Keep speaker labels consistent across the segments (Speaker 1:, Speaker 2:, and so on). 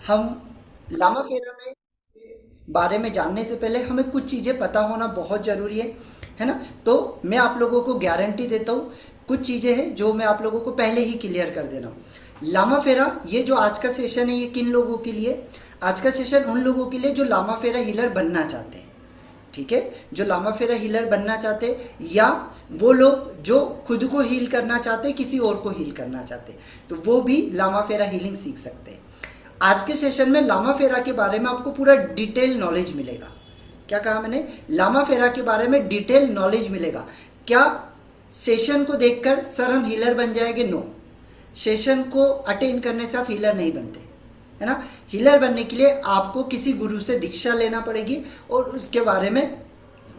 Speaker 1: हम लामा फेरा में बारे में जानने से पहले हमें कुछ चीज़ें पता होना बहुत ज़रूरी है ना। तो मैं आप लोगों को गारंटी देता हूँ, कुछ चीज़ें हैं जो मैं आप लोगों को पहले ही क्लियर कर दे रहा हूँ। लामा फेरा, ये जो आज का सेशन है ये किन लोगों के लिए? आज का सेशन उन लोगों के लिए जो लामा फेरा हीलर बनना चाहते हैं। ठीक है, जो लामा फेरा हीलर बनना चाहते हैं, या वो लोग जो खुद को हील करना चाहते हैं, किसी और को हील करना चाहते हैं, तो वो भी लामा फेरा हीलिंग सीख सकते हैं। आज के सेशन में लामा फेरा के बारे में आपको पूरा डिटेल नॉलेज मिलेगा। क्या कहा मैंने? लामा फेरा के बारे में डिटेल नॉलेज मिलेगा। क्या सेशन को देखकर सर हम हीलर बन जाएंगे? नो, सेशन को अटेंड करने से आप हीलर नहीं बनते, है ना। हीलर बनने के लिए आपको किसी गुरु से दीक्षा लेना पड़ेगी और उसके बारे में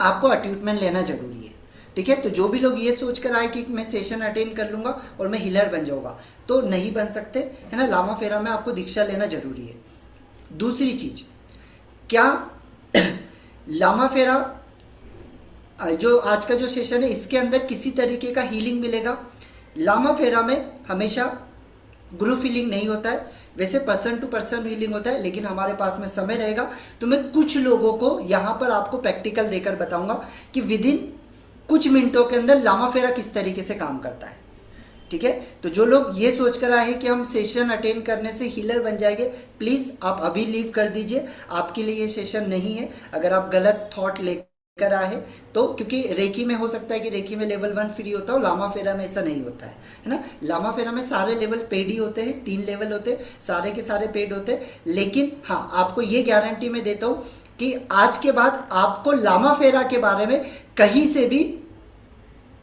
Speaker 1: आपको अट्यूटमेंट लेना जरूरी है। ठीक है, तो जो भी लोग ये सोच कर आए कि मैं सेशन अटेंड कर लूंगा और मैं हीलर बन जाऊंगा, तो नहीं बन सकते, है ना। लामा फेरा में आपको दीक्षा लेना जरूरी है। दूसरी चीज, क्या लामा फेरा जो आज का जो सेशन है इसके अंदर किसी तरीके का हीलिंग मिलेगा? लामा फेरा में हमेशा ग्रुप हीलिंग नहीं होता है, वैसे पर्सन टू पर्सन हीलिंग होता है, लेकिन हमारे पास में समय रहेगा तो मैं कुछ लोगों को यहाँ पर आपको प्रैक्टिकल देकर बताऊंगा कि विद इन कुछ मिनटों के अंदर लामा फेरा किस तरीके से काम करता है। ठीक है, तो जो लोग ये सोच कर आए कि हम सेशन अटेंड करने से हीलर बन जाएंगे, प्लीज़ आप अभी लीव कर दीजिए, आपके लिए ये सेशन नहीं है। अगर आप गलत थॉट लेकर आए तो, क्योंकि रेकी में हो सकता है कि रेकी में लेवल 1 फ्री होता हो, लामा फेरा में ऐसा नहीं होता है ना। लामा फेरा में सारे लेवल पेड ही होते हैं, 3 लेवल होते हैं, सारे के सारे पेड होते हैं। लेकिन हाँ, आपको ये गारंटी मैं देता हूँ कि आज के बाद आपको लामा फेरा के बारे में कहीं से भी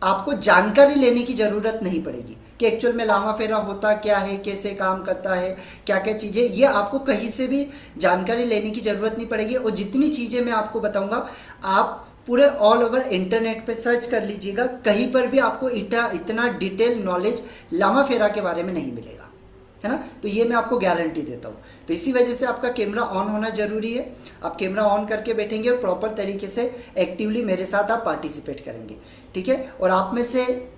Speaker 1: आपको जानकारी लेने की ज़रूरत नहीं पड़ेगी कि एक्चुअल में लामा फेरा होता क्या है, कैसे काम करता है, क्या क्या चीज़ें, ये आपको कहीं से भी जानकारी लेने की ज़रूरत नहीं पड़ेगी। और जितनी चीज़ें मैं आपको बताऊंगा, आप पूरे ऑल ओवर इंटरनेट पे सर्च कर लीजिएगा, कहीं पर भी आपको इतना डिटेल नॉलेज लामा फेरा के बारे में नहीं मिलेगा, है ना। तो ये मैं आपको गारंटी देता हूँ। तो इसी वजह से आपका कैमरा ऑन होना जरूरी है। आप कैमरा ऑन करके बैठेंगे और प्रॉपर तरीके से एक्टिवली मेरे साथ आप पार्टिसिपेट करेंगे। ठीक है, और आप में से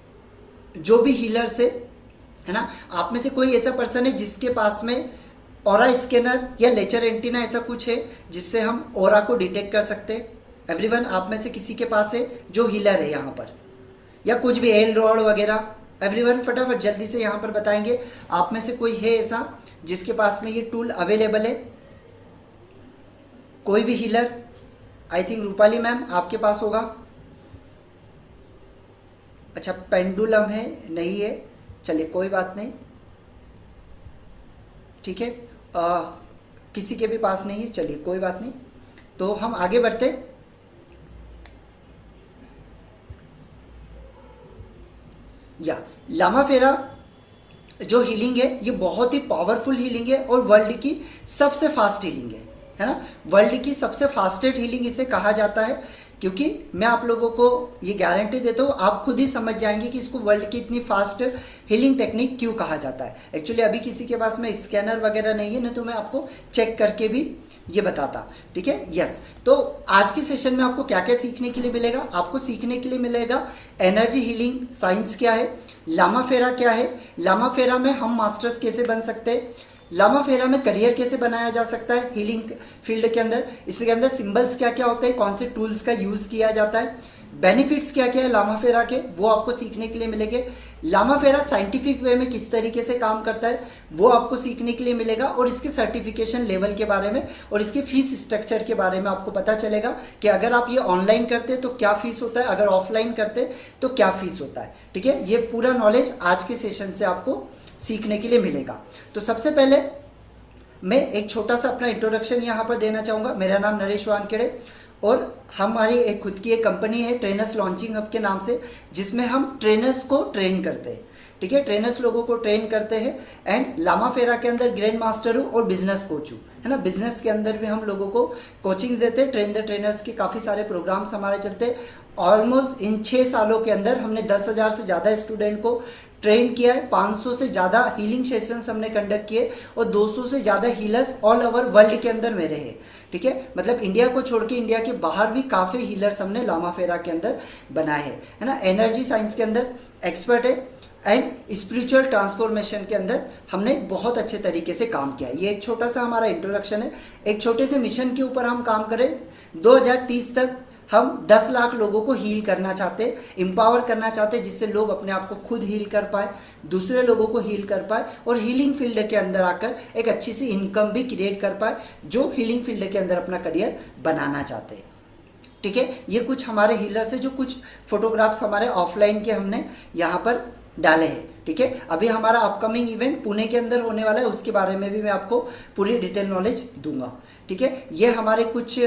Speaker 1: जो भी हीलर्स है ना, आप में से कोई ऐसा पर्सन है जिसके पास में ऑरा स्कैनर या लेजर एंटीना ऐसा कुछ है जिससे हम ऑरा को डिटेक्ट कर सकते हैं? एवरीवन, आप में से किसी के पास है जो हीलर है यहाँ पर, या कुछ भी एल रॉड वगैरह? एवरीवन फटाफट जल्दी से यहाँ पर बताएंगे, आप में से कोई है ऐसा जिसके पास में ये टूल अवेलेबल है? कोई भी healer? I think Rupali ma'am आपके पास होगा। अच्छा, पेंडुलम है? नहीं है, चलिए कोई बात नहीं। ठीक है, किसी के भी पास नहीं है, चलिए कोई बात नहीं, तो हम आगे बढ़ते। या लामा फेरा जो हीलिंग है ये बहुत ही पावरफुल हीलिंग है और वर्ल्ड की सबसे फास्ट हीलिंग है ना। वर्ल्ड की सबसे फास्टेस्ट हीलिंग इसे कहा जाता है, क्योंकि मैं आप लोगों को ये गारंटी देता हूँ, आप खुद ही समझ जाएंगे कि इसको वर्ल्ड की इतनी फास्ट हीलिंग टेक्निक क्यों कहा जाता है। एक्चुअली अभी किसी के पास में स्कैनर वगैरह नहीं है ना, तो मैं आपको चेक करके भी ये बताता। ठीक है, यस। तो आज के सेशन में आपको क्या क्या सीखने के लिए मिलेगा? आपको सीखने के लिए मिलेगा एनर्जी हीलिंग साइंस क्या है, लामा फेरा क्या है, लामा फेरा में हम मास्टर्स कैसे बन सकते हैं, लामा फेरा में करियर कैसे बनाया जा सकता है हीलिंग फील्ड के अंदर, इसके अंदर सिंबल्स क्या क्या होते हैं, कौन से टूल्स का यूज़ किया जाता है, बेनिफिट्स क्या क्या है लामा फेरा के, वो आपको सीखने के लिए मिलेंगे। लामा फेरा साइंटिफिक वे में किस तरीके से काम करता है वो आपको सीखने के लिए मिलेगा, और इसके सर्टिफिकेशन लेवल के बारे में और इसके फीस स्ट्रक्चर के बारे में आपको पता चलेगा कि अगर आप ये ऑनलाइन करते तो क्या फीस होता है, अगर ऑफलाइन करते तो क्या फीस होता है। ठीक है, ये पूरा नॉलेज आज के सेशन से आपको सीखने के लिए मिलेगा। तो सबसे पहले मैं एक छोटा सा अपना इंट्रोडक्शन यहाँ पर देना चाहूँगा। मेरा नाम नरेश वानखेड़े और हमारी एक खुद की एक कंपनी है ट्रेनर्स लॉन्चिंग हब के नाम से, जिसमें हम ट्रेनर्स को ट्रेन करते हैं। ठीक है, ट्रेनर्स लोगों को ट्रेन करते हैं, एंड लामा फेरा के अंदर ग्रैंड मास्टर हूँ और बिजनेस कोच हूँ, है ना। बिजनेस के अंदर भी हम लोगों को कोचिंग देते हैं, ट्रेन द ट्रेनर्स के काफ़ी सारे प्रोग्राम्स हमारे चलते हैं। ऑलमोस्ट इन 6 सालों के अंदर हमने 10,000 से ज़्यादा स्टूडेंट को ट्रेन किया है, 500 से ज़्यादा हीलिंग सेशंस हमने कंडक्ट किए और 200 से ज़्यादा हीलर्स ऑल ओवर वर्ल्ड के अंदर मेरे हैं। ठीक है, मतलब इंडिया को छोड़ के इंडिया के बाहर भी काफ़ी हीलर्स हमने लामा फेरा के अंदर बनाए हैं, है ना। एनर्जी साइंस के अंदर एक्सपर्ट है, एंड स्पिरिचुअल ट्रांसफॉर्मेशन के अंदर हमने बहुत अच्छे तरीके से काम किया। ये एक छोटा सा हमारा इंट्रोडक्शन है। एक छोटे से मिशन के ऊपर हम काम करें। 2030 तक हम 10 लाख लोगों को हील करना चाहते, एम्पावर करना चाहते, जिससे लोग अपने आप को खुद हील कर पाए, दूसरे लोगों को हील कर पाए और हीलिंग फील्ड के अंदर आकर एक अच्छी सी इनकम भी क्रिएट कर पाए, जो हीलिंग फील्ड के अंदर अपना करियर बनाना चाहते हैं। ठीक है, ये कुछ हमारे हीलर से जो कुछ फोटोग्राफ्स हमारे ऑफलाइन के हमने यहाँ पर डाले हैं। ठीक है, अभी हमारा अपकमिंग इवेंट पुणे के अंदर होने वाला है, उसके बारे में भी मैं आपको पूरी डिटेल नॉलेज दूंगा। ठीक है, ये हमारे कुछ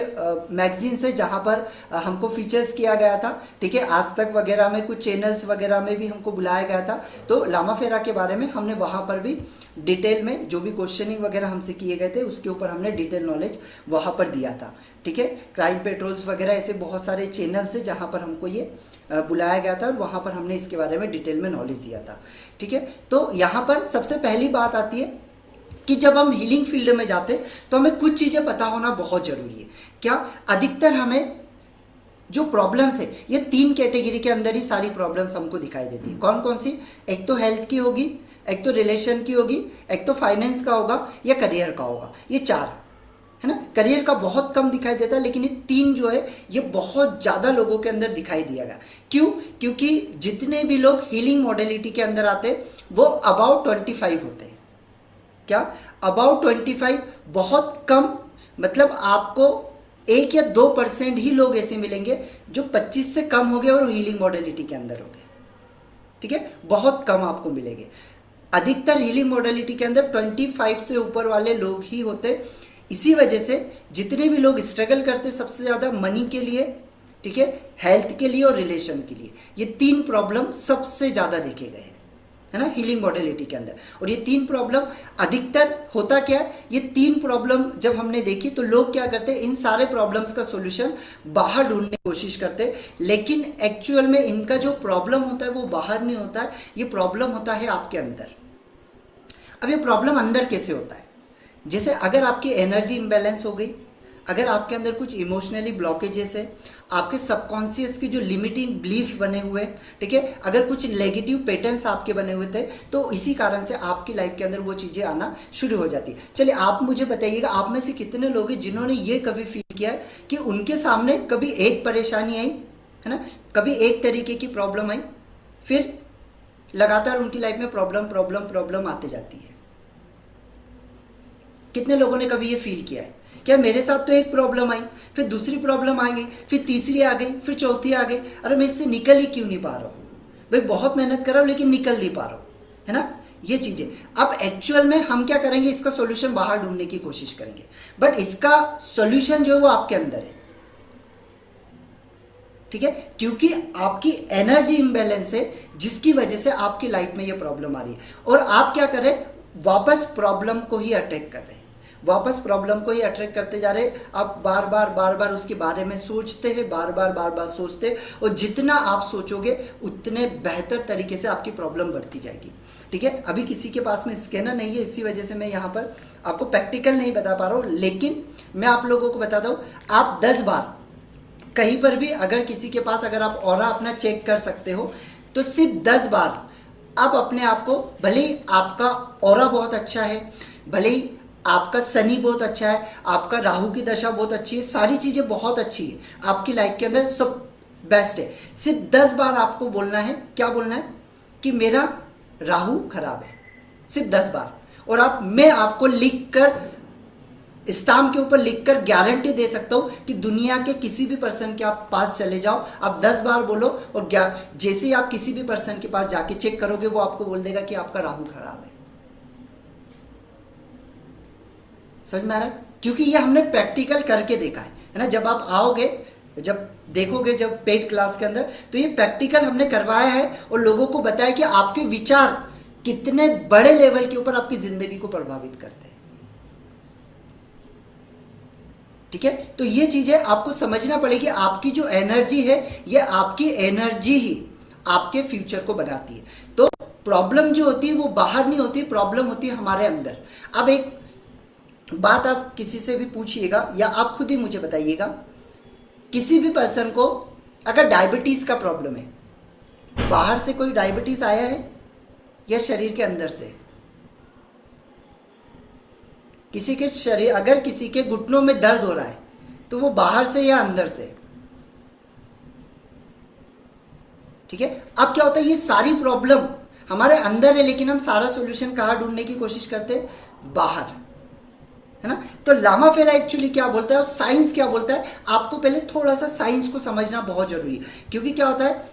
Speaker 1: मैगजीन्स है जहाँ पर हमको फीचर्स किया गया था। ठीक है, आज तक वगैरह में कुछ चैनल्स वगैरह में भी हमको बुलाया गया था, तो लामा फेरा के बारे में हमने वहाँ पर भी डिटेल में जो भी क्वेश्चनिंग वगैरह हमसे किए गए थे उसके ऊपर हमने डिटेल नॉलेज वहाँ पर दिया था। ठीक है, क्राइम पेट्रोल्स वगैरह ऐसे बहुत सारे चैनल्स है जहाँ पर हमको ये बुलाया गया था और वहाँ पर हमने इसके बारे में डिटेल में नॉलेज दिया था। ठीक है, तो यहाँ पर सबसे पहली बात आती है कि जब हम हीलिंग फील्ड में जाते तो हमें कुछ चीज़ें पता होना बहुत ज़रूरी है। क्या? अधिकतर हमें जो प्रॉब्लम्स है ये 3 कैटेगरी के अंदर ही सारी प्रॉब्लम्स हमको दिखाई देती है। कौन कौन सी? एक तो हेल्थ की होगी, एक तो रिलेशन की होगी, एक तो फाइनेंस का होगा या करियर का होगा। ये 4 है ना। करियर का बहुत कम दिखाई देता है, लेकिन ये 3 जो है ये बहुत ज़्यादा लोगों के अंदर दिखाई दिया गया। क्यों? क्योंकि जितने भी लोग हीलिंग मॉडलिटी के अंदर आते वो अबाउट 25 होते हैं। क्या? अबाउट 25। बहुत कम, मतलब आपको 1 या 2% ही लोग ऐसे मिलेंगे जो 25 से कम हो गए और हीलिंग मॉडलिटी के अंदर हो गए। ठीक है, बहुत कम आपको मिलेंगे। अधिकतर हीलिंग मॉडलिटी के अंदर 25 से ऊपर वाले लोग ही होते। इसी वजह से जितने भी लोग स्ट्रगल करते सबसे ज़्यादा मनी के लिए, ठीक है, हेल्थ के लिए और रिलेशन के लिए, ये 3 प्रॉब्लम सबसे ज़्यादा देखे गए हैं, है ना, हीलिंग मॉडलिटी के अंदर। और ये 3 प्रॉब्लम अधिकतर होता क्या है, ये 3 प्रॉब्लम जब हमने देखी तो लोग क्या करते हैं, इन सारे प्रॉब्लम्स का सोल्यूशन बाहर ढूंढने की कोशिश करते, लेकिन एक्चुअल में इनका जो प्रॉब्लम होता है वो बाहर नहीं होता है, ये प्रॉब्लम होता है आपके अंदर। अब ये प्रॉब्लम अंदर कैसे होता है? जैसे अगर आपकी एनर्जी इम्बैलेंस हो गई, अगर आपके अंदर कुछ इमोशनली ब्लॉकेजेस है, आपके सबकॉन्शियस की जो लिमिटिंग बिलीफ बने हुए, ठीक है, अगर कुछ नेगेटिव पैटर्न्स आपके बने हुए थे, तो इसी कारण से आपकी लाइफ के अंदर वो चीज़ें आना शुरू हो जाती है। चलिए आप मुझे बताइएगा, आप में से कितने लोग हैं जिन्होंने ये कभी फील किया है कि उनके सामने कभी एक परेशानी आई, है ना, कभी एक तरीके की प्रॉब्लम आई, फिर लगातार उनकी लाइफ में प्रॉब्लम आते जाती है। कितने लोगों ने कभी ये फील किया है? क्या मेरे साथ तो एक प्रॉब्लम आई, फिर दूसरी प्रॉब्लम आ गई, फिर तीसरी आ गई, फिर चौथी आ गई, अरे मैं इससे निकल ही क्यों नहीं पा रहा हूँ? भाई बहुत मेहनत कर रहा हूँ लेकिन निकल नहीं पा रहा हूँ, है ना, ये चीज़ें। अब एक्चुअल में हम क्या करेंगे, इसका सोल्यूशन बाहर ढूंढने की कोशिश करेंगे, बट इसका सोल्यूशन जो है वो आपके अंदर है। ठीक है, क्योंकि आपकी एनर्जी इम्बैलेंस है जिसकी वजह से आपकी लाइफ में ये प्रॉब्लम आ रही है, और आप क्या कर रहे हैं, वापस प्रॉब्लम को ही अट्रैक्ट कर रहे हैं, वापस प्रॉब्लम को ही अट्रैक्ट करते जा रहे हैं। आप बार बार उसके बारे में सोचते हैं, बार बार सोचते हैं, और जितना आप सोचोगे उतने बेहतर तरीके से आपकी प्रॉब्लम बढ़ती जाएगी। ठीक है, अभी किसी के पास में स्कैनर नहीं है, इसी वजह से मैं यहाँ पर आपको प्रैक्टिकल नहीं बता पा रहा हूँ, लेकिन मैं आप लोगों को बताता हूँ, आप 10 बार कहीं पर भी अगर किसी के पास, अगर आप ऑरा अपना चेक कर सकते हो, तो सिर्फ 10 बार आप अपने आप को, भले ही आपका ऑरा बहुत अच्छा है, भले ही आपका शनि बहुत अच्छा है, आपका राहु की दशा बहुत अच्छी है, सारी चीज़ें बहुत अच्छी है, आपकी लाइफ के अंदर सब बेस्ट है, सिर्फ 10 बार आपको बोलना है, क्या बोलना है, कि मेरा राहु खराब है, सिर्फ 10 बार। और मैं आपको लिख कर, स्टाम्प के ऊपर लिखकर गारंटी दे सकता हूं कि दुनिया के किसी भी पर्सन के आप पास चले जाओ, आप 10 बार बोलो, और जैसे ही आप किसी भी पर्सन के पास जाके चेक करोगे, वो आपको बोल देगा कि आपका राहु खराब है। समझ में आ रहा है? क्योंकि ये हमने प्रैक्टिकल करके देखा है ना। जब आप आओगे, जब देखोगे, जब पेड क्लास के अंदर, तो ये प्रैक्टिकल हमने करवाया है और लोगों को बताया कि आपके विचार कितने बड़े लेवल के ऊपर आपकी जिंदगी को प्रभावित करते हैं। ठीक है, तो ये चीजें आपको समझना पड़ेगी। आपकी जो एनर्जी है, ये आपकी एनर्जी ही आपके फ्यूचर को बनाती है। तो प्रॉब्लम जो होती है वो बाहर नहीं होती, प्रॉब्लम होती है हमारे अंदर। अब एक बात आप किसी से भी पूछिएगा या आप खुद ही मुझे बताइएगा, किसी भी पर्सन को अगर डायबिटीज का प्रॉब्लम है, बाहर से कोई डायबिटीज आया है? या शरीर के अंदर से? किसी के शरीर, अगर किसी के घुटनों में दर्द हो रहा है तो वो बाहर से या अंदर से? ठीक है। अब क्या होता है, ये सारी प्रॉब्लम हमारे अंदर है, लेकिन हम सारा सॉल्यूशन कहाँ ढूंढने की कोशिश करते हैं? बाहर, है ना। तो लामा फेरा एक्चुअली क्या बोलता है और साइंस क्या बोलता है, आपको पहले थोड़ा सा साइंस को समझना बहुत जरूरी है। क्योंकि क्या होता है,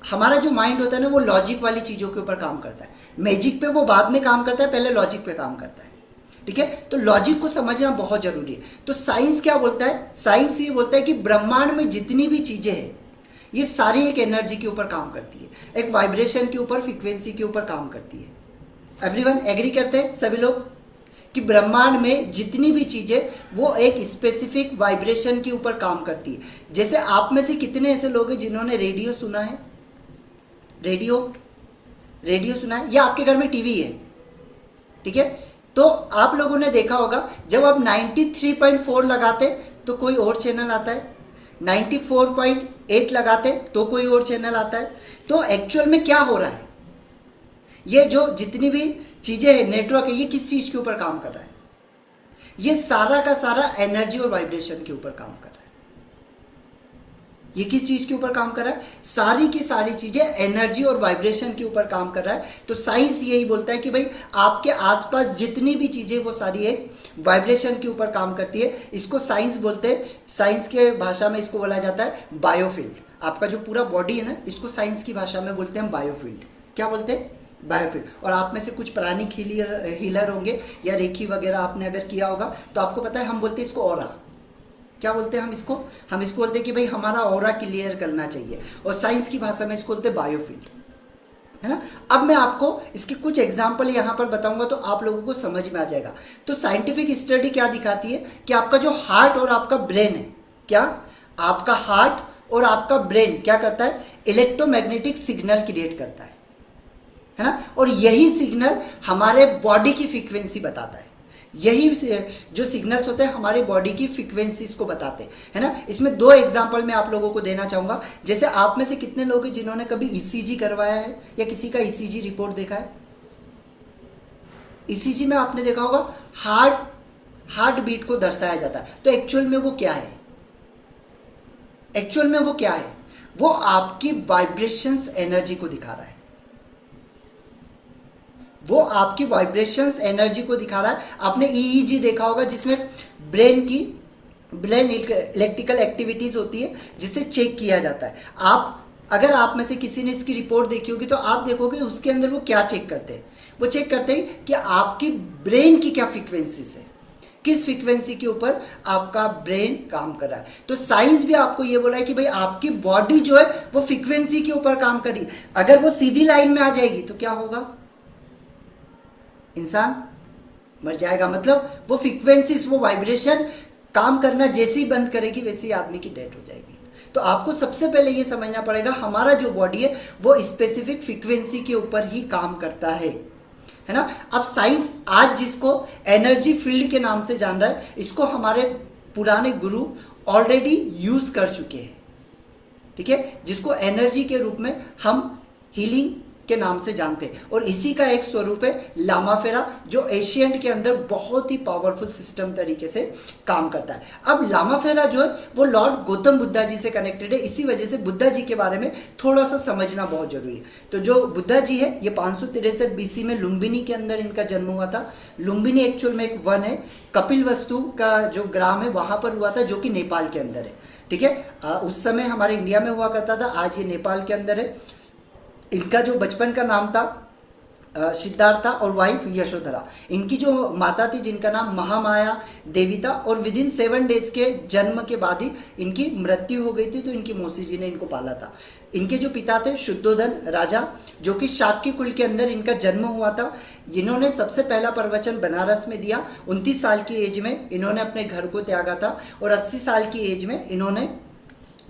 Speaker 1: हमारा जो माइंड होता है ना, वो लॉजिक वाली चीज़ों के ऊपर काम करता है। मैजिक पे वो बाद में काम करता है, पहले लॉजिक पे काम करता है। ठीक है, तो लॉजिक को समझना बहुत जरूरी है। तो साइंस क्या बोलता है? साइंस ये बोलता है कि ब्रह्मांड में जितनी भी चीजें हैं, ये सारी एक एनर्जी के ऊपर काम करती है, एक वाइब्रेशन के ऊपर, फ्रीक्वेंसी के ऊपर काम करती है। एवरीवन एग्री करते हैं सभी लोग कि ब्रह्मांड में जितनी भी चीजें वो एक स्पेसिफिक वाइब्रेशन के ऊपर काम करती है। जैसे आप में से कितने ऐसे लोग हैं जिन्होंने रेडियो सुना है? रेडियो सुना है, या आपके घर में टीवी है? ठीक है, तो आप लोगों ने देखा होगा जब आप 93.4 लगाते तो कोई और चैनल आता है, 94.8 लगाते तो कोई और चैनल आता है। तो एक्चुअल में क्या हो रहा है, ये जो जितनी भी चीजें हैं, नेटवर्क है, ये किस चीज के ऊपर काम कर रहा है? ये सारा का सारा एनर्जी और वाइब्रेशन के ऊपर काम कर रहा है। ये किस चीज के ऊपर काम कर रहा है? सारी की सारी चीजें एनर्जी और वाइब्रेशन के ऊपर काम कर रहा है। तो साइंस यही बोलता है कि भाई आपके आसपास जितनी भी चीजें, वो सारी एक वाइब्रेशन के ऊपर काम करती है। इसको साइंस बोलते हैं, साइंस के भाषा में इसको बोला जाता है बायोफील्ड। आपका जो पूरा बॉडी है ना, इसको साइंस की भाषा में बोलते हैं बायोफील्ड। क्या बोलते हैं? बायोफील्ड। और आप में से कुछ प्राणिक हीलर होंगे या रेखी वगैरह आपने अगर किया होगा तो आपको पता है, हम बोलते हैं इसको ऑरा। क्या बोलते हैं हम इसको? हम इसको बोलते हैं कि भाई हमारा ऑरा क्लियर करना चाहिए, और साइंस की भाषा में इसको बोलते हैं बायोफील्ड, है ना। अब मैं आपको इसके कुछ एग्जांपल यहाँ पर बताऊंगा तो आप लोगों को समझ में आ जाएगा। तो साइंटिफिक स्टडी क्या दिखाती है कि आपका जो हार्ट और आपका ब्रेन है, क्या आपका हार्ट और आपका ब्रेन क्या करता है? इलेक्ट्रोमैग्नेटिक सिग्नल क्रिएट करता है ना। और यही सिग्नल हमारे बॉडी की फ्रीक्वेंसी बताता है। यही जो सिग्नल्स होते हैं हमारी बॉडी की फ्रीक्वेंसीज को बताते हैं, है ना। इसमें दो एग्जांपल मैं आप लोगों को देना चाहूंगा। जैसे आप में से कितने लोग हैं जिन्होंने कभी ईसीजी करवाया है या किसी का ईसीजी रिपोर्ट देखा है? ईसीजी में आपने देखा होगा हार्ट बीट को दर्शाया जाता है। तो एक्चुअल में वो क्या है? वो आपकी वाइब्रेशंस एनर्जी को दिखा रहा है। वो आपकी वाइब्रेशंस एनर्जी को दिखा रहा है। आपने ईईजी देखा होगा जिसमें ब्रेन इलेक्ट्रिकल एक्टिविटीज होती है, जिसे चेक किया जाता है। अगर आप में से किसी ने इसकी रिपोर्ट देखी होगी तो आप देखोगे उसके अंदर वो क्या चेक करते हैं। वो चेक करते हैं कि आपकी ब्रेन की क्या फ्रीक्वेंसी है, किस फ्रीक्वेंसी के ऊपर आपका ब्रेन काम कर रहा है। तो साइंस भी आपको ये बोला है कि भाई आपकी बॉडी जो है वो फ्रीक्वेंसी के ऊपर काम कर रही है। अगर वो सीधी लाइन में आ जाएगी तो क्या होगा? इंसान मर जाएगा। मतलब वो फ्रीक्वेंसीज, वो वाइब्रेशन काम करना जैसे ही बंद करेगी वैसे ही आदमी की डेथ हो जाएगी। तो आपको सबसे पहले ये समझना पड़ेगा, हमारा जो बॉडी है वो स्पेसिफिक फ्रीक्वेंसी के ऊपर ही काम करता है ना। अब साइंस आज जिसको एनर्जी फील्ड के नाम से जान रहा है, इसको हमारे पुराने गुरु ऑलरेडी यूज कर चुके हैं, ठीक है, जिसको एनर्जी के रूप में हम हीलिंग के नाम से जानते हैं। और इसी का एक स्वरूप है लामा फेरा, जो एशियंट के अंदर बहुत ही पावरफुल सिस्टम तरीके से काम करता है। अब लामा फेरा जो है वो लॉर्ड गौतम बुद्धा जी से कनेक्टेड है। इसी वजह से बुद्धा जी के बारे में थोड़ा सा समझना बहुत जरूरी है। तो जो बुद्धा जी है, ये 563 बीसी में लुम्बिनी के अंदर इनका जन्म हुआ था। लुम्बिनी एक्चुअल में एक वन है, कपिलवस्तु का जो ग्राम है वहां पर हुआ था, जो कि नेपाल के अंदर है, ठीक है। उस समय हमारे इंडिया में हुआ करता था, आज ये नेपाल के अंदर है। इनका जो बचपन का नाम था सिद्धार्था और वाइफ यशोधरा। इनकी जो माता थी जिनका नाम महामाया देवी था, और विद इन 7 डेज के जन्म के बाद ही इनकी मृत्यु हो गई थी। तो इनकी मौसी जी ने इनको पाला था। इनके जो पिता थे शुद्धोधन राजा, जो कि शाक्य कुल के अंदर इनका जन्म हुआ था। इन्होंने सबसे पहला प्रवचन बनारस में दिया। 29 साल की एज में इन्होंने अपने घर को त्यागा था, और 80 साल की एज में इन्होंने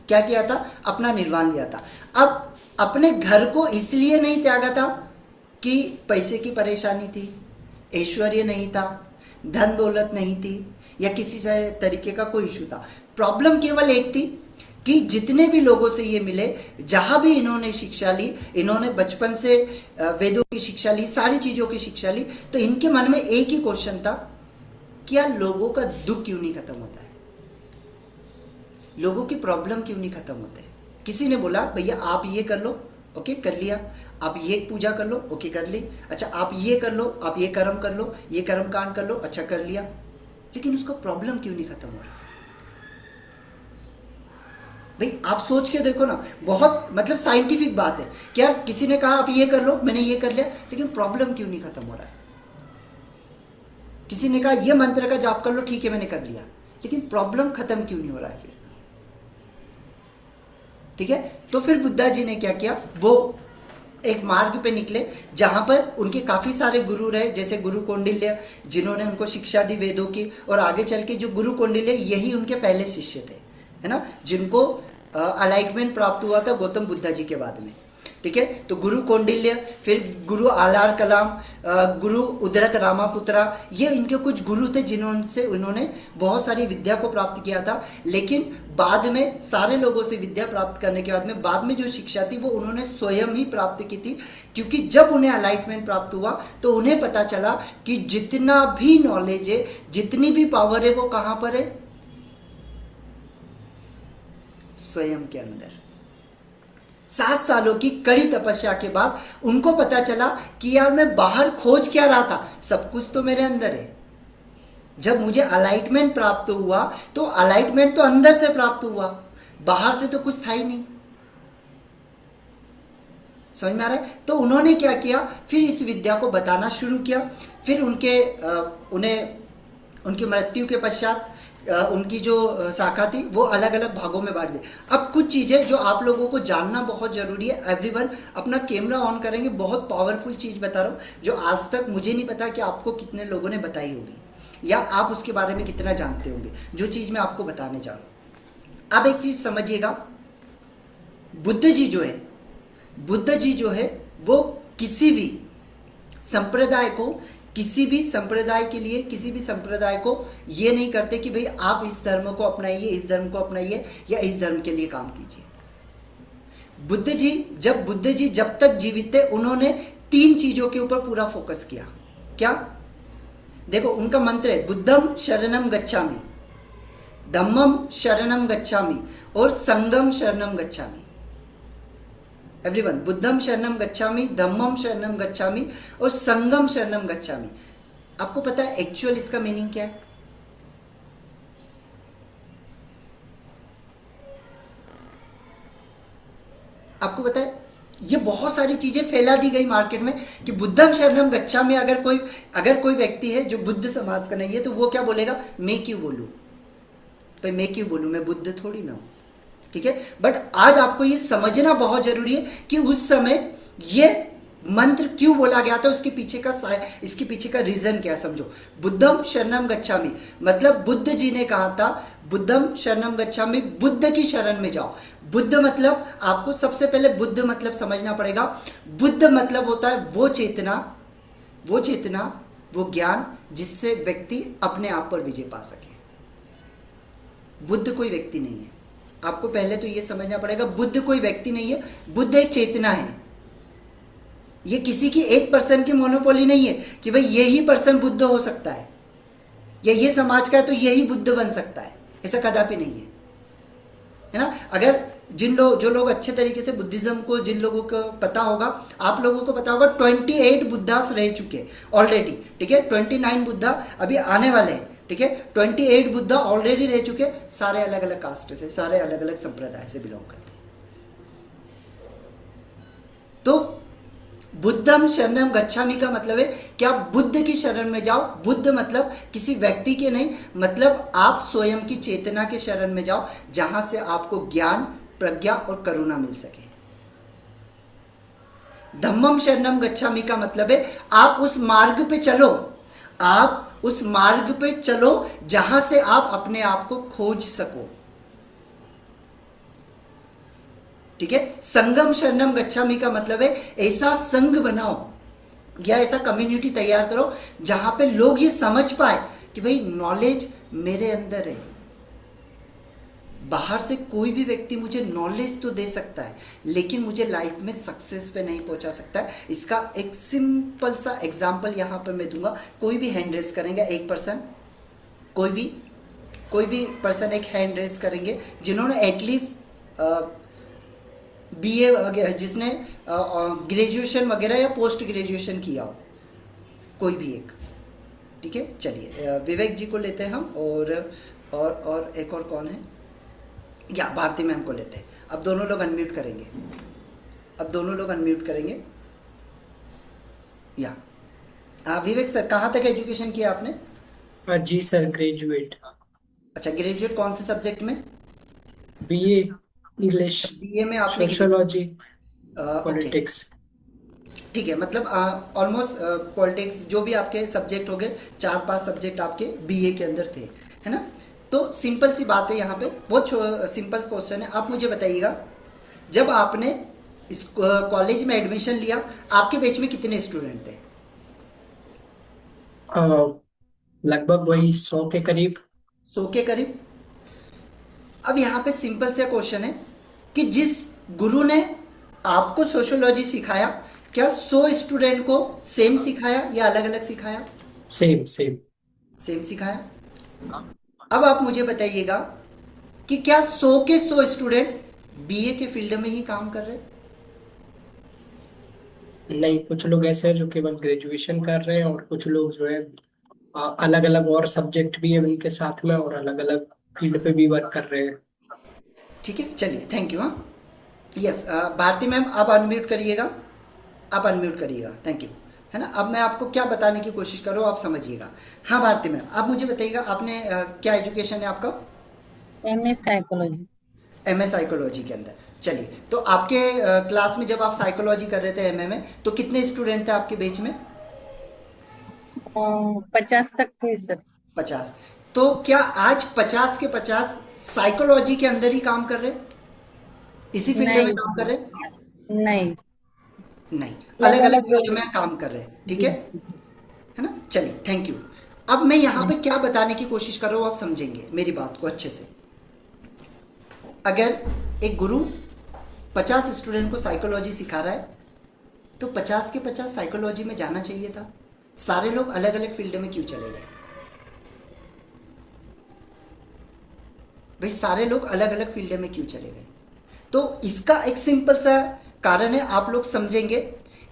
Speaker 1: क्या किया था? अपना निर्वाण लिया था। अब अपने घर को इसलिए नहीं त्यागा था कि पैसे की परेशानी थी, ऐश्वर्य नहीं था, धन दौलत नहीं थी, या किसी तरीके का कोई इशू था। प्रॉब्लम केवल एक थी कि जितने भी लोगों से ये मिले, जहां भी इन्होंने शिक्षा ली, इन्होंने बचपन से वेदों की शिक्षा ली, सारी चीजों की शिक्षा ली, तो इनके मन में एक ही क्वेश्चन था कि यार लोगों का दुख क्यों नहीं खत्म होता है, लोगों की प्रॉब्लम क्यों नहीं खत्म होते। किसी ने बोला भैया आप ये कर लो, ओके कर लिया, आप ये पूजा कर लो, ओके कर ली, अच्छा आप ये कर लो, आप ये कर्म कर लो, ये कर्म कांड कर लो, अच्छा कर लिया, लेकिन उसका प्रॉब्लम क्यों नहीं खत्म हो रहा। भाई आप सोच के देखो ना, बहुत मतलब साइंटिफिक बात है कि यार किसी ने कहा आप ये कर लो, मैंने ये कर लिया, लेकिन प्रॉब्लम क्यों नहीं खत्म हो रहा है। किसी ने कहा ये मंत्र का जाप कर लो, ठीक है मैंने कर लिया, लेकिन प्रॉब्लम खत्म क्यों नहीं हो रहा है फिर। ठीक है, तो फिर बुद्धा जी ने क्या किया, वो एक मार्ग पे निकले जहां पर उनके काफी सारे गुरु रहे, जैसे गुरु कौंडिल्य जिन्होंने उनको शिक्षा दी वेदों की, और आगे चल के जो गुरु कौंडिल्य यही उनके पहले शिष्य थे, है ना, जिनको अलाइटमेंट प्राप्त हुआ था गौतम बुद्धा जी के बाद में। ठीक है, तो गुरु कौंडिल्य, फिर गुरु आलार कलाम, गुरु उदरक रामापुत्रा, ये इनके कुछ गुरु थे जिन्होंने उन्होंने बहुत सारी विद्या को प्राप्त किया था। लेकिन बाद में सारे लोगों से विद्या प्राप्त करने के बाद में जो शिक्षा थी वो उन्होंने स्वयं ही प्राप्त की थी, क्योंकि जब उन्हें अलाइटमेंट प्राप्त हुआ तो उन्हें पता चला कि जितना भी नॉलेज है, जितनी भी पावर है, वो कहां पर है, स्वयं के अंदर। 7 सालों की कड़ी तपस्या के बाद उनको पता चला कि यार मैं बाहर खोज क्या रहा था, सब कुछ तो मेरे अंदर है। जब मुझे अलाइटमेंट प्राप्त हुआ तो अलाइटमेंट तो अंदर से प्राप्त हुआ, बाहर से तो कुछ था ही नहीं। समझ में आ रहा है। तो उन्होंने क्या किया, फिर इस विद्या को बताना शुरू किया। फिर उन्हें उनकी मृत्यु के पश्चात उनकी जो शाखा थी वो अलग अलग भागों में बांट दी। अब कुछ चीजें जो आप लोगों को जानना बहुत जरूरी है। एवरीवन अपना कैमरा ऑन करेंगे, बहुत पावरफुल चीज बता रहा हूँ जो आज तक मुझे नहीं पता कि आपको कितने लोगों ने बताई होगी या आप उसके बारे में कितना जानते होंगे, जो चीज मैं आपको बताने जा रहा हूँ। अब एक चीज समझिएगा, बुद्ध जी जो है वो किसी भी संप्रदाय को, किसी भी संप्रदाय के लिए, किसी भी संप्रदाय को ये नहीं करते कि भाई आप इस धर्म को अपनाइए, इस धर्म को अपनाइए या इस धर्म के लिए काम कीजिए। बुद्ध जी जब तक जीवित थे उन्होंने 3 चीजों के ऊपर पूरा फोकस किया। क्या? देखो उनका मंत्र है बुद्धम शरणम गच्छामि, धम्मम शरणम गच्छामि और संघम शरणम गच्छामि। एवरीवन, बुद्धम शरणम गच्छामि, धम्मम शरणम गच्छामि और संघम शरणम गच्छामि। आपको पता है एक्चुअल इसका मीनिंग क्या है? आपको पता है, ये बहुत सारी चीजें फैला दी गई मार्केट में कि बुद्धम शरणम गच्छामि। अगर कोई व्यक्ति है जो बुद्ध समाज का नहीं है तो वो क्या बोलेगा, मैं क्यों बोलूं भाई, मैं क्यों बोलूं, मैं बुद्ध थोड़ी ना हूं। ठीक है, बट आज आपको ये समझना बहुत जरूरी है कि उस समय ये मंत्र क्यों बोला गया था, इसके पीछे का रीजन क्या है, समझो। बुद्धम शरणम गच्छामि मतलब बुद्ध जी ने कहा था बुद्धम शरणम गच्छामि, बुद्ध की शरण में जाओ। बुद्ध मतलब, आपको सबसे पहले बुद्ध मतलब समझना पड़ेगा। बुद्ध मतलब होता है वो चेतना, वो ज्ञान जिससे व्यक्ति अपने आप पर विजय पा सके। बुद्ध कोई व्यक्ति नहीं है, आपको पहले तो ये समझना पड़ेगा। बुद्ध कोई व्यक्ति नहीं है, बुद्ध एक चेतना है। ये किसी की एक पर्सन की मोनोपोली नहीं है कि भाई यही पर्सन बुद्ध हो सकता है या ये समाज का है तो यही बुद्ध बन सकता है, ऐसा कदापि नहीं है ना। अगर जो लोग अच्छे तरीके से बुद्धिज्म को, जिन लोगों को पता होगा, आप लोगों को पता होगा 28 बुद्धास रह चुके ऑलरेडी। ठीक है, 29 बुद्धा अभी आने वाले हैं। ठीक है, 28 बुद्धा ऑलरेडी रह चुके, सारे अलग अलग कास्ट से, सारे अलग अलग संप्रदाय से बिलोंग करते हैं। तो बुद्धम शरणम गच्छामि का मतलब है कि आप बुद्ध की शरण में जाओ। बुद्ध मतलब किसी व्यक्ति के नहीं, मतलब आप स्वयं की चेतना के शरण में जाओ, जहां से आपको ज्ञान, प्रज्ञा और करुणा मिल सके। धम्मम शरणम गच्छामि का मतलब है आप उस मार्ग पे चलो, आप उस मार्ग पे चलो जहां से आप अपने आप को खोज सको। ठीक है, संगम शरणम गच्छामि का मतलब है ऐसा संघ बनाओ या ऐसा कम्युनिटी तैयार करो जहां पे लोग ये समझ पाए कि भाई नॉलेज मेरे अंदर है, बाहर से कोई भी व्यक्ति मुझे नॉलेज तो दे सकता है, लेकिन मुझे लाइफ में सक्सेस पे नहीं पहुंचा सकता है। इसका एक सिंपल सा एग्जांपल यहाँ पर मैं दूंगा। कोई भी हैंड रेस करेंगे, एक पर्सन, कोई भी पर्सन एक हैंड रेस करेंगे जिन्होंने एटलीस्ट बीए, जिसने ग्रेजुएशन वगैरह या पोस्ट ग्रेजुएशन किया हो, कोई भी एक। ठीक है, चलिए विवेक जी को लेते हैं हम, और एक और कौन है, या भारती मैम को लेते हैं। अब दोनों लोग अनम्यूट करेंगे, या विवेक सर, कहाँ तक एजुकेशन किया आपने?
Speaker 2: जी सर, ग्रेजुएट।
Speaker 1: अच्छा, ग्रेजुएट कौन से सब्जेक्ट में?
Speaker 2: बीए इंग्लिश,
Speaker 1: बीए में आपने
Speaker 2: सोशियोलॉजी,
Speaker 1: ओके,
Speaker 2: पॉलिटिक्स।
Speaker 1: ठीक है, मतलब ऑलमोस्ट पॉलिटिक्स जो भी आपके सब्जेक्ट हो गए, 4-5 सब्जेक्ट आपके बीए के अंदर थे, है ना? तो सिंपल सी बात है यहाँ पे, बहुत सिंपल क्वेश्चन है। आप मुझे बताइएगा, जब आपने इस कॉलेज में एडमिशन लिया, आपके बैच में कितने स्टूडेंट थे?
Speaker 2: लगभग वही 100 के करीब।
Speaker 1: 100 के करीब। अब यहाँ पे सिंपल सा क्वेश्चन है कि जिस गुरु ने आपको सोशियोलॉजी सिखाया, क्या 100 स्टूडेंट को सेम सिखाया या अलग अलग सिखाया?
Speaker 2: Same same.
Speaker 1: सेम सिखाया। अब आप मुझे बताइएगा कि क्या 100 के 100 स्टूडेंट बीए के फील्ड में ही काम कर रहे हैं?
Speaker 2: नहीं, कुछ लोग ऐसे हैं जो केवल ग्रेजुएशन कर रहे हैं, और कुछ लोग जो है अलग अलग और सब्जेक्ट भी है उनके साथ में, और अलग अलग फील्ड पे भी वर्क कर रहे हैं।
Speaker 1: ठीक है, चलिए, थैंक यू। हाँ, यस, भारती मैम आप अनम्यूट करिएगा, थैंक यू। है ना? अब मैं आपको क्या बताने की कोशिश कर रहा हूँ, आप समझिएगा। हाँ भारती मैम, आप मुझे बताइएगा, आपने क्या एजुकेशन है आपका?
Speaker 3: MA psychology.
Speaker 1: एमए साइकोलॉजी के अंदर। चलिए, तो आपके क्लास में जब आप साइकोलॉजी कर रहे थे एमए में, तो कितने स्टूडेंट थे आपके बैच में?
Speaker 3: 50 तक थे सर।
Speaker 1: 50। तो क्या आज 50 के 50 साइकोलॉजी के अंदर ही काम कर रहे हैं, इसी फील्ड में
Speaker 3: नहीं
Speaker 1: काम कर रहे हैं?
Speaker 3: नहीं,
Speaker 1: नहीं,
Speaker 3: अलग
Speaker 1: अलग अलग
Speaker 3: अलग
Speaker 1: फील्ड में काम कर रहे हैं। ठीक
Speaker 3: जी।
Speaker 1: है ना? चलिए, थैंक यू। अब मैं यहाँ पे क्या बताने की कोशिश कर रहा हूँ, आप समझेंगे मेरी बात को अच्छे से। अगर एक गुरु 50 स्टूडेंट को साइकोलॉजी सिखा रहा है, तो 50 के 50 साइकोलॉजी में जाना चाहिए था। सारे लोग अलग अलग फील्ड में क्यों चले गए भाई? सारे लोग अलग अलग फील्ड में क्यों चले गए? तो इसका एक सिंपल सा कारण है, आप लोग समझेंगे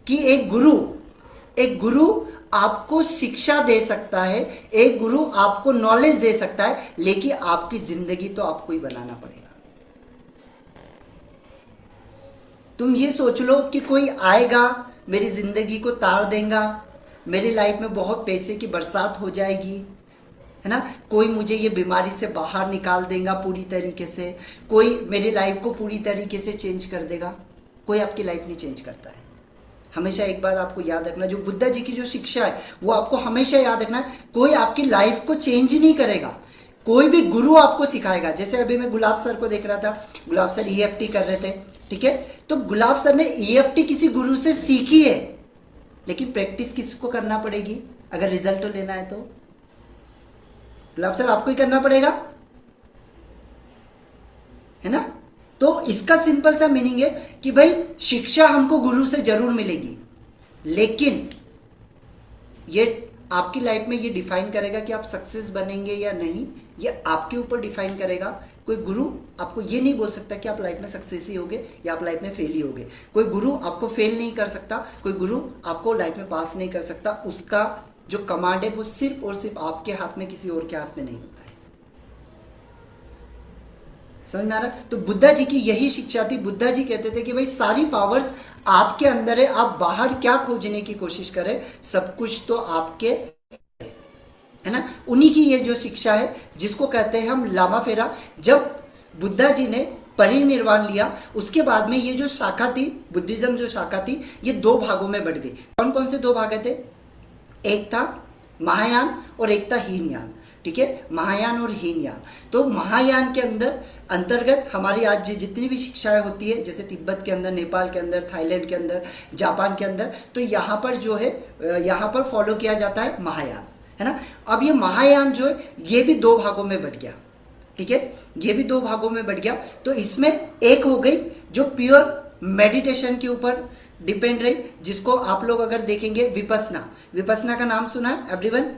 Speaker 1: कि एक गुरु आपको शिक्षा दे सकता है, एक गुरु आपको नॉलेज दे सकता है, लेकिन आपकी जिंदगी तो आपको ही बनाना पड़ेगा। तुम ये सोच लो कि कोई आएगा, मेरी जिंदगी को तार देगा, मेरी लाइफ में बहुत पैसे की बरसात हो जाएगी, है ना, कोई मुझे ये बीमारी से बाहर निकाल देगा पूरी तरीके से, कोई मेरी लाइफ को पूरी तरीके से चेंज कर देगा। कोई आपकी लाइफ नहीं चेंज करता है। हमेशा एक बात आपको याद रखना, जो बुद्धा जी की जो शिक्षा है वो आपको हमेशा याद रखना है, कोई आपकी लाइफ को चेंज नहीं करेगा, कोई भी गुरु आपको सिखाएगा। जैसे अभी मैं गुलाब सर को देख रहा था, गुलाब सर ईएफटी कर रहे थे, ठीक है, तो गुलाब सर ने ईएफटी किसी गुरु से सीखी है, लेकिन प्रैक्टिस किसको करना पड़ेगी अगर रिजल्ट लेना है? तो गुलाब सर आपको ही करना पड़ेगा, है ना? तो इसका सिंपल सा मीनिंग है कि भाई शिक्षा हमको गुरु से जरूर मिलेगी, लेकिन ये आपकी लाइफ में ये डिफाइन करेगा कि आप सक्सेस बनेंगे या नहीं, ये आपके ऊपर डिफाइन करेगा। कोई गुरु आपको ये नहीं बोल सकता कि आप लाइफ में सक्सेस ही होगे या आप लाइफ में फेल ही होगे। कोई गुरु आपको फेल नहीं कर सकता, कोई गुरु आपको लाइफ में पास नहीं कर सकता। उसका जो कमांड है वो सिर्फ और सिर्फ आपके हाथ में, किसी और के हाथ में नहीं होता है। समझ में आ रहा है? तो बुद्धा जी की यही शिक्षा थी। बुद्धा जी कहते थे कि भाई सारी पावर्स आपके अंदर है, आप बाहर क्या खोजने की कोशिश करें, सब कुछ तो आपके, है ना? उन्हीं की ये जो शिक्षा है जिसको कहते हैं हम लामा फेरा। जब बुद्धा जी ने परिनिर्वाण लिया, उसके बाद में ये जो शाखा थी, बुद्धिज्म जो शाखा थी, ये दो भागों में बढ़ गई। कौन कौन से दो भाग थे? एक था महायान और एक था हीनयान। ठीक है, महायान और हीनयान। तो महायान के अंदर अंतर्गत हमारी आज जितनी भी शिक्षाएं होती है, जैसे तिब्बत के अंदर, नेपाल के अंदर, थाईलैंड के अंदर, जापान के अंदर, तो यहाँ पर जो है, यहाँ पर फॉलो किया जाता है महायान, है ना? अब ये महायान जो है ये भी दो भागों में बट गया। ठीक है, ये भी 2 भागों में बढ़ गया। तो इसमें एक हो गई जो प्योर मेडिटेशन के ऊपर डिपेंड रही, जिसको आप लोग अगर देखेंगे विपस्सना, विपस्सना का नाम सुना है एवरीवन?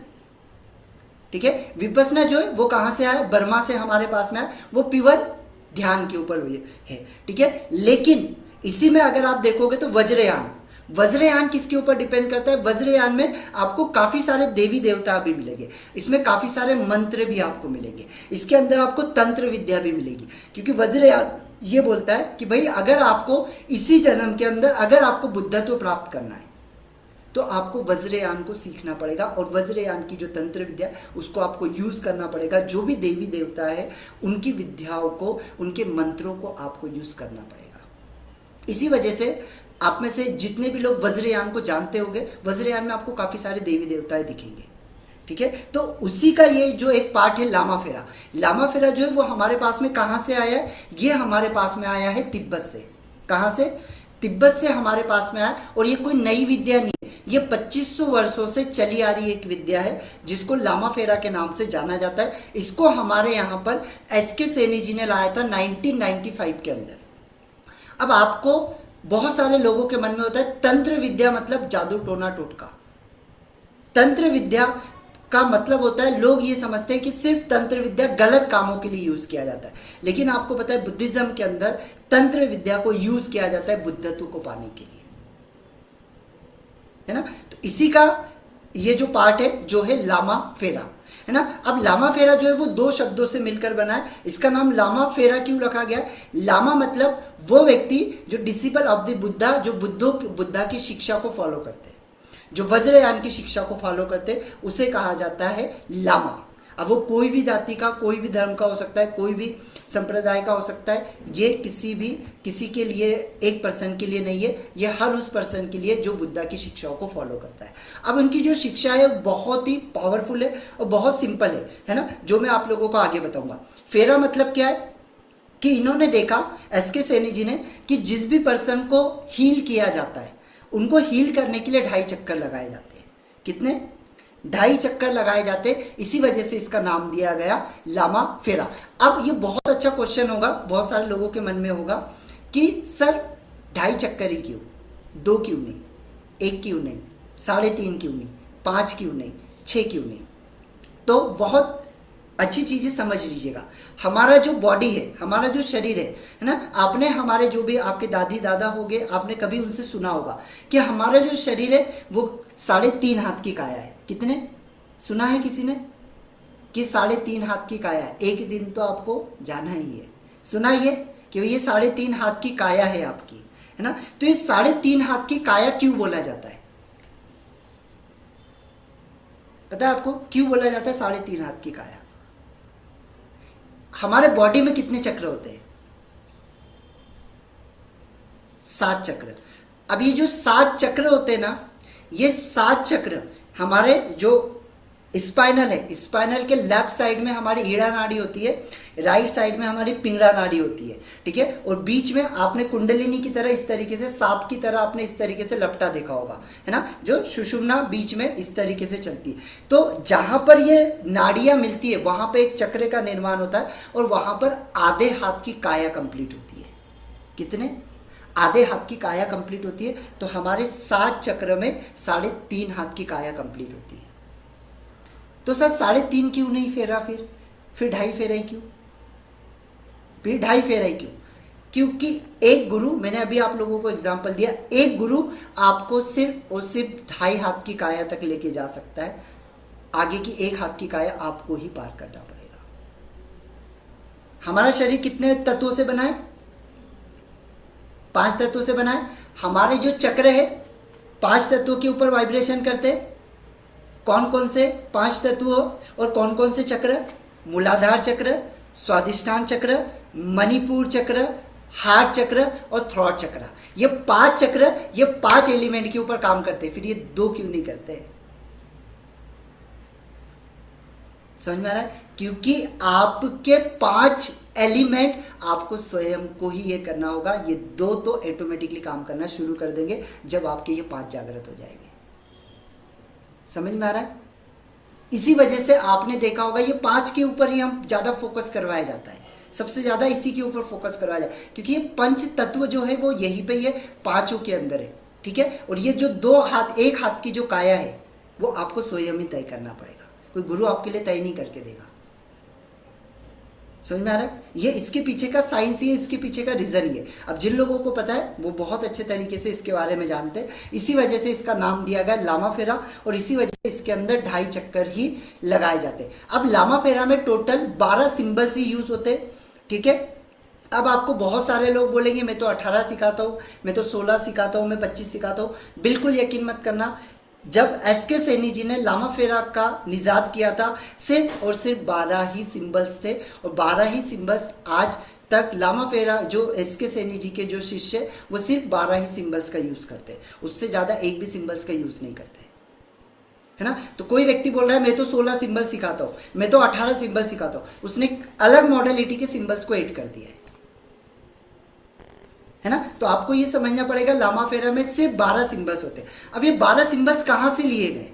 Speaker 1: ठीक है, विपस्सना जो है वो कहाँ से आया? बर्मा से हमारे पास में आया, वो प्योर ध्यान के ऊपर हुई है। ठीक है, लेकिन इसी में अगर आप देखोगे तो वज्रयान, वज्रयान किसके ऊपर डिपेंड करता है? वज्रयान में आपको काफी सारे देवी देवता भी मिलेंगे, इसमें काफी सारे मंत्र भी आपको मिलेंगे, इसके अंदर आपको तंत्र विद्या भी मिलेगी, क्योंकि वज्रयान ये बोलता है कि भाई अगर आपको इसी जन्म के अंदर अगर आपको बुद्धत्व प्राप्त करना है तो आपको वज्रयान को सीखना पड़ेगा, और वज्रयान की जो तंत्र विद्या उसको आपको यूज करना पड़ेगा। जो भी देवी देवता है उनकी विद्याओं को, उनके मंत्रों को आपको यूज करना पड़ेगा। इसी वजह से आप में से जितने भी लोग वज्रयान को जानते होंगे, वज्रयान में आपको काफी सारे देवी देवताएं दिखेंगे। ठीक है, तो उसी का ये जो एक पार्ट है लामा फेरा, लामा फेरा जो है वो हमारे पास में कहाँ से आया है? ये हमारे पास में आया है तिब्बत से। कहाँ से? तिब्बत से हमारे पास में आया, और ये कोई नई विद्या नहीं है, ये 2500 वर्षों से चली आ रही एक विद्या है जिसको लामा फेरा के नाम से जाना जाता है। इसको हमारे यहाँ पर एसके सैनी जी ने लाया था 1995 के अंदर। अब आपको बहुत सारे लोगों के मन में होता है तंत्र विद्या मतलब जादू टोना टोटका। तंत्र विद्या का मतलब होता है, लोग ये समझते हैं कि सिर्फ तंत्र विद्या गलत कामों के लिए यूज किया जाता है, लेकिन आपको पता है बुद्धिज्म के अंदर तंत्र विद्या को यूज किया जाता है बुद्धत्व को पाने के लिए, है ना। तो इसी का ये जो पार्ट है जो है लामा फेरा, है ना। अब लामा फेरा जो है वो 2 शब्दों से मिलकर बना है। इसका नाम लामा फेरा क्यों रखा गया? लामा मतलब वो व्यक्ति जो डिसिपल ऑफ द बुद्धा, जो बुद्धा की शिक्षा को फॉलो करते हैं, जो वज्रयान की शिक्षा को फॉलो करते, उसे कहा जाता है लामा। अब वो कोई भी जाति का, कोई भी धर्म का हो सकता है, कोई भी संप्रदाय का हो सकता है, ये किसी के लिए, एक पर्सन के लिए नहीं है, ये हर उस पर्सन के लिए जो बुद्धा की शिक्षाओं को फॉलो करता है। अब उनकी जो शिक्षा है बहुत ही पावरफुल है और बहुत सिंपल है ना, जो मैं आप लोगों को आगे बताऊंगा। फेरा मतलब क्या है कि इन्होंने देखा, एसके सैनी जी ने, कि जिस भी पर्सन को हील किया जाता है उनको हील करने के लिए 2.5 चक्कर लगाए जाते हैं। कितने? 2.5 चक्कर लगाए जाते, इसी वजह से इसका नाम दिया गया लामा फेरा। अब ये बहुत अच्छा क्वेश्चन होगा, बहुत सारे लोगों के मन में होगा कि सर 2.5 चक्कर ही क्यों, 2 क्यों नहीं, 1 क्यों नहीं, 3.5 क्यों नहीं, 5 क्यों नहीं, 6 क्यों नहीं? तो बहुत अच्छी चीजें समझ लीजिएगा। हमारा जो बॉडी है, हमारा जो शरीर है ना, आपने हमारे जो भी आपके दादी दादा होंगे, आपने कभी उनसे सुना होगा कि हमारा जो शरीर है वो 3.5 हाथ की काया है। कितने? सुना है किसी ने कि 3.5 हाथ की काया है? एक दिन तो आपको जाना ही है, सुना ये कि ये 3.5 हाथ की काया है आपकी, है ना। तो ये 3.5 हाथ की काया क्यों बोला जाता है? पता है आपको क्यों बोला जाता है 3.5 हाथ की काया? हमारे बॉडी में कितने चक्र होते हैं? 7 चक्र। अब ये जो 7 चक्र होते हैं ना, ये 7 चक्र हमारे जो स्पाइनल है, स्पाइनल के लेफ्ट साइड में हमारी ईड़ा नाड़ी होती है, राइट साइड में हमारी पिंगला नाड़ी होती है, ठीक है। और बीच में आपने कुंडलिनी की तरह इस तरीके से, सांप की तरह आपने इस तरीके से लपटा देखा होगा, है ना, जो सुषुम्ना बीच में इस तरीके से चलती है। तो जहां पर ये नाड़ियां मिलती है वहां पर एक चक्र का निर्माण होता है, और वहां पर आधे हाथ की काया कंप्लीट होती है। कितने? आधे हाथ की काया कंप्लीट होती है। तो हमारे 7 चक्र में 3.5 हाथ की काया कंप्लीट होती है। तो सर 3.5 क्यों नहीं फेरा? फिर 2.5 फेरा ही क्यों? फिर 2.5 फेरा ही क्यों? क्योंकि एक गुरु, मैंने अभी आप लोगों को एग्जांपल दिया, एक गुरु आपको सिर्फ और सिर्फ 2.5 हाथ की काया तक लेके जा सकता है, आगे की 1 हाथ की काया आपको ही पार करना पड़ेगा। हमारा शरीर कितने तत्वों से बना है? 5 तत्वों से बना है। हमारे जो चक्र है 5 तत्वों के ऊपर वाइब्रेशन करते हैं। कौन कौन से 5 तत्व और कौन कौन से चक्र? मूलाधार चक्र, स्वादिष्ठान चक्र, मणिपुर चक्र, हार्ट चक्र और थ्रॉट चक्र। ये 5 चक्र, ये 5 एलिमेंट के ऊपर काम करते हैं। फिर ये 2 क्यों नहीं करते? समझ में आ रहा है? क्योंकि आपके 5 एलिमेंट आपको स्वयं को ही ये करना होगा। ये 2 तो ऑटोमेटिकली काम करना शुरू कर देंगे जब आपके ये 5 जागृत हो जाएंगे। समझ में आ रहा है? इसी वजह से आपने देखा होगा ये 5 के ऊपर ही हम ज़्यादा फोकस करवाया जाता है, सबसे ज़्यादा इसी के ऊपर फोकस करवाया जाए, क्योंकि ये पंच तत्व जो है वो यहीं पे ये 5 के अंदर है, ठीक है। और ये जो 2 हाथ, 1 हाथ की जो काया है वो आपको स्वयं ही तय करना पड़ेगा, कोई गुरु आपके लिए तय नहीं करके देगा। समझ में आ रहा है? ये इसके पीछे का साइंस, ये इसके पीछे का रीजन ये। अब जिन लोगों को पता है वो बहुत अच्छे तरीके से इसके बारे में जानते हैं, इसी वजह से इसका नाम दिया गया लामा फेरा, और इसी वजह से इसके अंदर 2.5 चक्कर ही लगाए जाते हैं। अब लामा फेरा में टोटल 12 सिंबल्स ही यूज होते हैं, ठीक है। अब आपको बहुत सारे लोग बोलेंगे मैं तो 18 सिखाता हूँ, मैं तो 16 सिखाता हूँ, मैं 25 सिखाता हूँ। बिल्कुल यकीन मत करना, जब एस.के. सैनी जी ने लामा फेरा का निजात किया था सिर्फ और सिर्फ 12 ही सिंबल्स थे, और 12 ही सिंबल्स आज तक लामा फेरा जो एस.के. सैनी जी के जो शिष्य वो सिर्फ 12 ही सिंबल्स का यूज़ करते हैं, उससे ज़्यादा एक भी सिंबल्स का यूज़ नहीं करते, है ना। तो कोई व्यक्ति बोल रहा है मैं तो 16 सिंबल सिखाता हूँ, मैं तो 18 सिंबल सिखाता हूँ, उसने अलग मॉडलिटी के सिंबल्स को ऐड कर दिया है ना। तो आपको ये समझना पड़ेगा लामा फेरा में सिर्फ 12 सिंबल्स होते हैं। अब ये 12 सिंबल्स कहाँ से लिए गए,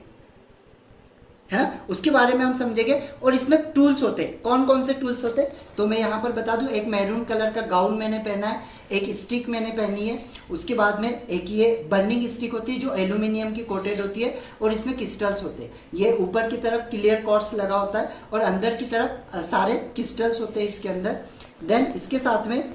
Speaker 1: है ना, उसके बारे में हम समझेंगे। और इसमें टूल्स होते हैं, कौन कौन से टूल्स होते हैं तो मैं यहाँ पर बता दूं। एक मैरून कलर का गाउन मैंने पहना है, एक स्टिक मैंने पहनी है, उसके बाद में एक ये बर्निंग स्टिक होती है जो एल्यूमिनियम की कोटेड होती है, और इसमें क्रिस्टल्स होते हैं। ये ऊपर की तरफ क्लियर क्वार्ट्ज लगा होता है और अंदर की तरफ सारे क्रिस्टल्स होते हैं इसके अंदर। देन इसके साथ में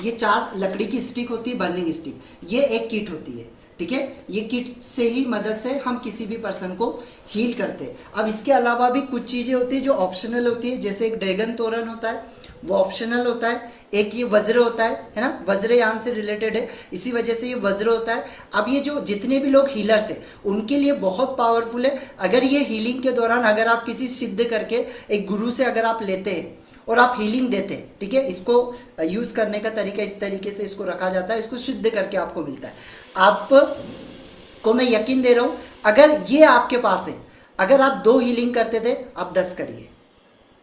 Speaker 1: ये 4 लकड़ी की स्टिक होती है, बर्निंग स्टिक, ये एक किट होती है, ठीक है। ये किट से ही मदद से हम किसी भी पर्सन को हील करते हैं। अब इसके अलावा भी कुछ चीज़ें होती है जो ऑप्शनल होती है, जैसे एक ड्रैगन तोरन होता है वो ऑप्शनल होता है, एक ये वज्र होता है ना, वज्रयान से रिलेटेड है, इसी वजह से ये वज्र होता है। अब ये जो जितने भी लोग हीलर्स हैं उनके लिए बहुत पावरफुल है। अगर ये हीलिंग के दौरान अगर आप किसी सिद्ध करके एक गुरु से अगर आप लेते हैं और आप हीलिंग देते हैं, ठीक है, इसको यूज़ करने का तरीका इस तरीके से इसको रखा जाता है, इसको सिद्ध करके आपको मिलता है। आपको मैं यकीन दे रहा हूँ, अगर ये आपके पास है, अगर आप 2 हीलिंग करते थे आप 10 करिए,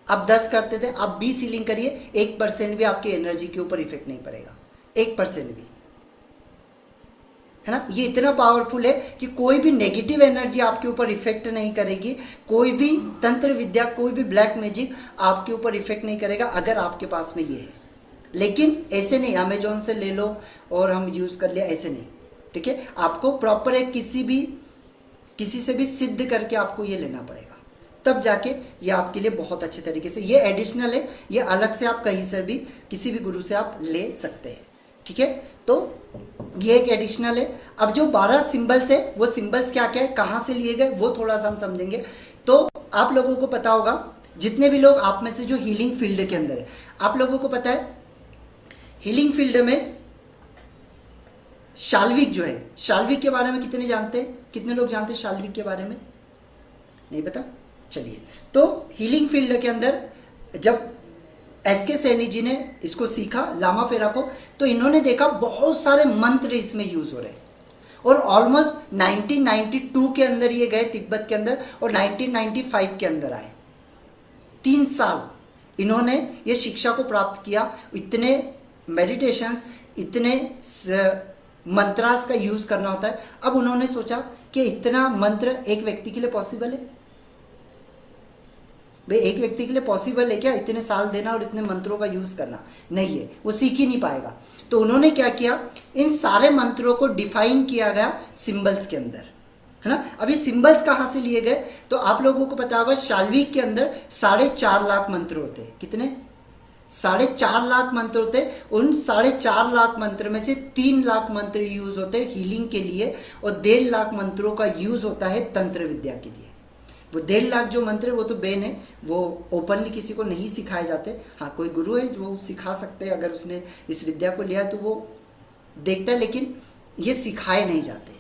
Speaker 1: आप 10 करते थे आप 20 हीलिंग करिए, 1% भी आपकी एनर्जी के ऊपर इफेक्ट नहीं पड़ेगा, 1% भी, है ना। ये इतना पावरफुल है कि कोई भी नेगेटिव एनर्जी आपके ऊपर इफेक्ट नहीं करेगी, कोई भी तंत्र विद्या, कोई भी ब्लैक मैजिक आपके ऊपर इफेक्ट नहीं करेगा अगर आपके पास में ये है। लेकिन ऐसे नहीं अमेजोन से ले लो और हम यूज़ कर लिया, ऐसे नहीं, ठीक है। आपको प्रॉपर एक किसी से भी सिद्ध करके आपको ये लेना पड़ेगा, तब जाके ये आपके लिए बहुत अच्छे तरीके से, ये एडिशनल है, ये अलग से आप कहीं से भी किसी भी गुरु से आप ले सकते हैं, ठीक है। तो ये एक एडिशनल है। अब जो 12 सिंबल्स है वो सिंबल्स क्या क्या है, कहाँ से लिए गए, वो थोड़ा सा हम समझेंगे। तो आप लोगों को पता होगा, जितने भी लोग आप में से जो हीलिंग फील्ड के अंदर है, आप लोगों को पता है हीलिंग फील्ड में शाल्विक जो है, शाल्विक के बारे में कितने जानते हैं, कितने लोग जानते हैं शाल्विक के बारे में, नहीं पता, चलिए। तो हीलिंग फील्ड के अंदर जब एस.के. सैनी जी ने इसको सीखा लामा फेरा को, तो इन्होंने देखा बहुत सारे मंत्र इसमें यूज हो रहे हैं, और ऑलमोस्ट 1992 के अंदर ये गए तिब्बत के अंदर, और 1995 के अंदर आए। 3 साल इन्होंने ये शिक्षा को प्राप्त किया। इतने मेडिटेशंस, इतने मंत्रास का यूज करना होता है। अब उन्होंने सोचा कि इतना मंत्र एक व्यक्ति के लिए पॉसिबल है, भाई एक व्यक्ति के लिए पॉसिबल है क्या इतने साल देना और इतने मंत्रों का यूज करना, नहीं है, वो सीख ही नहीं पाएगा। तो उन्होंने क्या किया, इन सारे मंत्रों को डिफाइन किया गया सिंबल्स के अंदर, है ना। अभी सिंबल्स कहाँ से लिए गए, तो आप लोगों को पता होगा शाल्विक के अंदर 4.5 लाख मंत्र होते हैं। कितने, 4.5 लाख मंत्र होते हैं। उन 4.5 लाख मंत्र में से 3 लाख मंत्र यूज होते हैं हीलिंग के लिए, और 1.5 लाख मंत्रों का यूज होता है तंत्र विद्या के लिए। वो 1.5 लाख जो मंत्र है वो तो बैन है, वो ओपनली किसी को नहीं सिखाए जाते। हाँ, कोई गुरु है जो सिखा सकते हैं, अगर उसने इस विद्या को लिया है तो वो देखता है, लेकिन ये सिखाए नहीं जाते,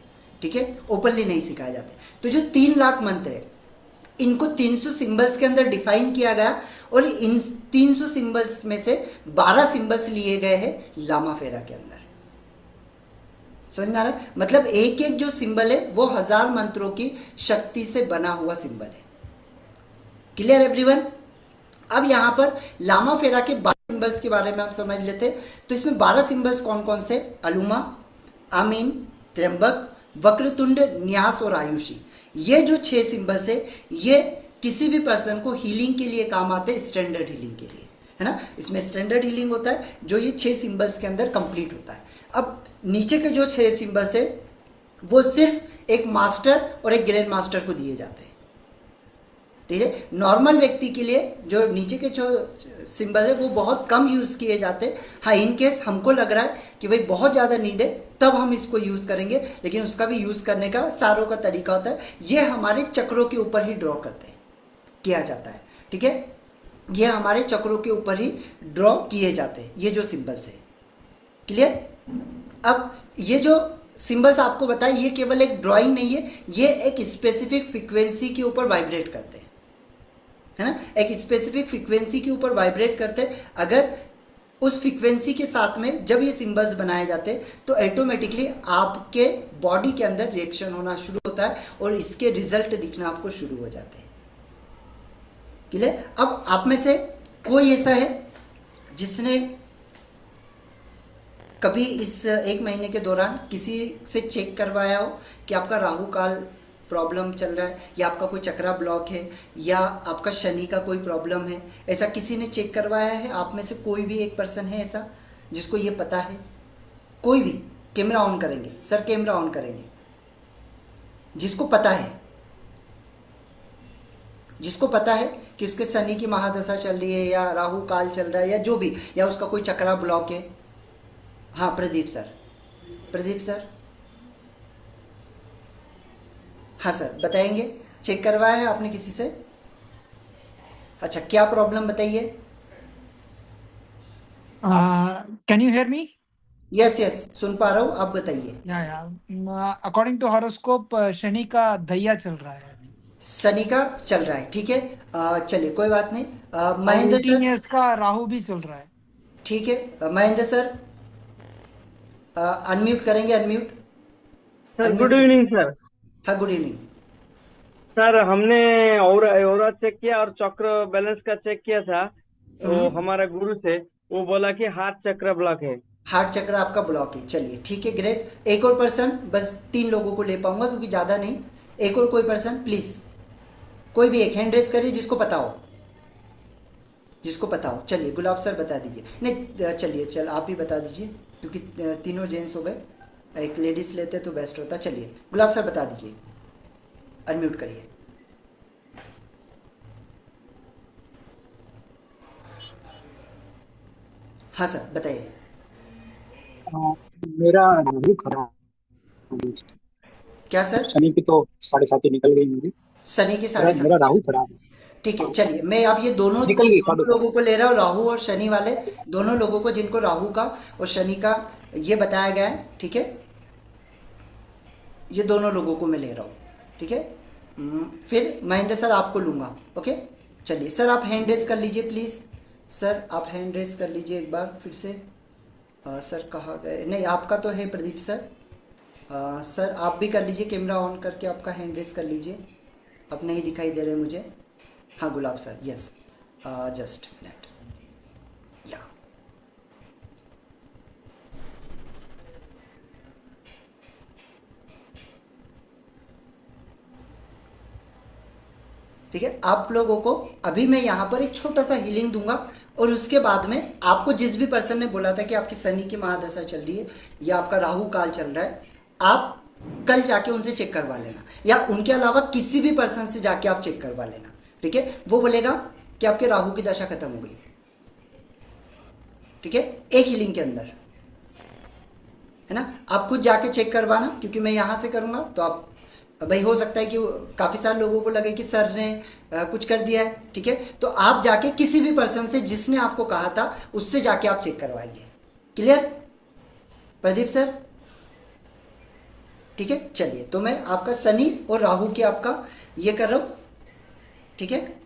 Speaker 1: ठीक है, ओपनली नहीं सिखाए जाते। तो जो 3 लाख मंत्र है इनको 300 सिंबल्स के अंदर डिफाइन किया गया, और इन 300 सिंबल्स में से 12 सिंबल्स लिए गए हैं लामा फेरा के अंदर। समझ में आ रहा है, मतलब एक एक जो सिंबल है वो 1000 मंत्रों की शक्ति से बना हुआ सिंबल है। Clear everyone. अब यहाँ पर लामा फेरा के 12 सिंबल्स के बारे में आप समझ लेते। तो इसमें 12 सिंबल्स कौन कौन से, अलुमा, आमीन, त्र्यंबक, वक्रतुंड, न्यास और आयुषी। ये जो 6 सिंबल्स है ये किसी भी पर्सन को हीलिंग के लिए काम आते हैं, स्टैंडर्ड हीलिंग के लिए, है ना। इसमें स्टैंडर्ड हीलिंग होता है जो ये 6 सिंबल्स के अंदर कंप्लीट होता है। अब नीचे के जो 6 सिंबल्स है वो सिर्फ एक मास्टर और एक ग्रैंड मास्टर को दिए जाते हैं, ठीक है। नॉर्मल व्यक्ति के लिए जो नीचे के जो सिंबल है वो बहुत कम यूज़ किए जाते हैं। हाँ, इन केस हमको लग रहा है कि भाई बहुत ज़्यादा नीड है तब हम इसको यूज़ करेंगे, लेकिन उसका भी यूज़ करने का सारों का तरीका होता है। ये हमारे चक्रों के ऊपर ही ड्रॉ करते हैं, किया जाता है, ठीक है। ये हमारे चक्रों के ऊपर ही ड्रॉ किए जाते हैं, ये जो सिंबल्स है, क्लियर। अब ये जो सिंबल्स आपको बताए ये केवल एक ड्राइंग नहीं है, ये एक स्पेसिफिक फ्रीक्वेंसी के ऊपर वाइब्रेट करते हैं, है ना। एक स्पेसिफिक फ्रीक्वेंसी के ऊपर वाइब्रेट करते हैं। अगर उस फ्रीक्वेंसी के साथ में जब ये सिंबल्स बनाए जाते हैं तो ऑटोमेटिकली आपके बॉडी के अंदर रिएक्शन होना शुरू होता है और इसके रिजल्ट दिखना आपको शुरू हो जाते हैं, क्लियर। अब आप में से कोई ऐसा है जिसने कभी इस 1 महीने के दौरान किसी से चेक करवाया हो कि आपका राहु काल प्रॉब्लम चल रहा है, या आपका कोई चक्रा ब्लॉक है, या आपका शनि का कोई प्रॉब्लम है? ऐसा किसी ने चेक करवाया है? आप में से कोई भी एक पर्सन है ऐसा जिसको ये पता है? कोई भी? कैमरा ऑन करेंगे सर, कैमरा ऑन करेंगे। जिसको पता है, जिसको पता है कि उसके शनि की महादशा चल रही है या राहु काल चल रहा है या जो भी, या उसका कोई चक्रा ब्लॉक है। हाँ प्रदीप सर, प्रदीप सर, हाँ सर बताएंगे। चेक करवाया है आपने किसी से? अच्छा, क्या प्रॉब्लम बताइए।
Speaker 4: Can you hear me?
Speaker 1: Yes yes, सुन पा रहा हूँ, आप बताइए।
Speaker 4: Yeah. According to horoscope, Shani का दैया चल रहा है अभी।
Speaker 1: शनि का चल रहा है, ठीक है। चलिए कोई बात नहीं।
Speaker 4: और
Speaker 1: महेंद्र
Speaker 4: 18
Speaker 1: सर,
Speaker 4: years का राहु भी चल रहा है।
Speaker 1: ठीक है। महेंद्र सर, अनम्यूट करेंगे, अनम्यूट,
Speaker 5: सर
Speaker 1: अनम्यूट
Speaker 5: गुड
Speaker 1: कीजिए।
Speaker 5: Evening sir.
Speaker 1: हाँ गुड इवनिंग।
Speaker 5: सर हमने और चेक किया और चक्र बैलेंस का चेक किया था, वो हमारा गुरु से, वो बोला कि हार्ट चक्र ब्लॉक है।
Speaker 1: हार्ट चक्र आपका ब्लॉक है, चलिए ठीक है, ग्रेट। एक और पर्सन, बस 3 लोगों को ले पाऊंगा क्योंकि ज़्यादा नहीं। एक और कोई पर्सन प्लीज़, कोई भी एक हैंड रेस करिए जिसको पता हो, जिसको पता हो। चलिए गुलाब सर बता दीजिए। नहीं चलिए, चल आप ही बता दीजिए क्योंकि तीनों जेंट्स हो गए, एक लेडीज़ लेते तो बेस्ट होता। चलिए गुलाब सर बता दीजिए, अनम्यूट करिए। हाँ सर बताइए।
Speaker 6: मेरा राहु खराब हो गई।
Speaker 1: क्या सर?
Speaker 6: शनि की तो 7.5 निकल गई मेरी।
Speaker 1: शनि की
Speaker 6: मेरा
Speaker 1: 7.5
Speaker 6: मेरा
Speaker 1: चल
Speaker 6: राहु
Speaker 1: रही है।
Speaker 6: खराब है।
Speaker 1: ठीक है,
Speaker 6: हाँ,
Speaker 1: चलिए मैं अब ये दोनों
Speaker 6: निकल गई
Speaker 1: दोनों
Speaker 6: 7.5।
Speaker 1: लोगों को ले रहा हूँ, राहु और शनि वाले दोनों लोगों को जिनको राहु का और शनि का ये बताया गया है, ठीक है। ये दोनों लोगों को मैं ले रहा हूँ, ठीक है। फिर महेंद्र सर आपको लूँगा, ओके। चलिए सर आप हैंड रेस कर लीजिए प्लीज़। सर आप हैंड रेस कर लीजिए एक बार फिर से। सर कहाँ गए? नहीं आपका तो है प्रदीप सर। सर आप भी कर लीजिए, कैमरा ऑन करके आपका हैंड रेस कर लीजिए। अब नहीं दिखाई दे रहे मुझे। हाँ गुलाब सर, यस, जस्ट मिनट, या ठीक है। आप लोगों को अभी मैं यहाँ पर एक छोटा सा हीलिंग दूंगा और उसके बाद में आपको जिस भी पर्सन ने बोला था कि आपकी शनि की महादशा चल रही है या आपका राहु काल चल रहा है, आप कल जाके उनसे चेक करवा लेना, या उनके अलावा किसी भी पर्सन से जाके आप चेक करवा लेना, ठीक है। वो बोलेगा कि आपके राहु की दशा खत्म हो गई, ठीक है, एक हीलिंग के अंदर, है ना। आप खुद जाके चेक करवाना क्योंकि मैं यहाँ से करूँगा तो आप भाई हो सकता है कि काफ़ी सारे लोगों को लगे कि सर ने कुछ कर दिया है, ठीक है। तो आप जाके किसी भी पर्सन से जिसने आपको कहा था उससे जाके आप चेक करवाएंगे, क्लियर प्रदीप सर? ठीक है, चलिए तो मैं आपका शनि और राहु की आपका ये कर रहा हूँ, ठीक है।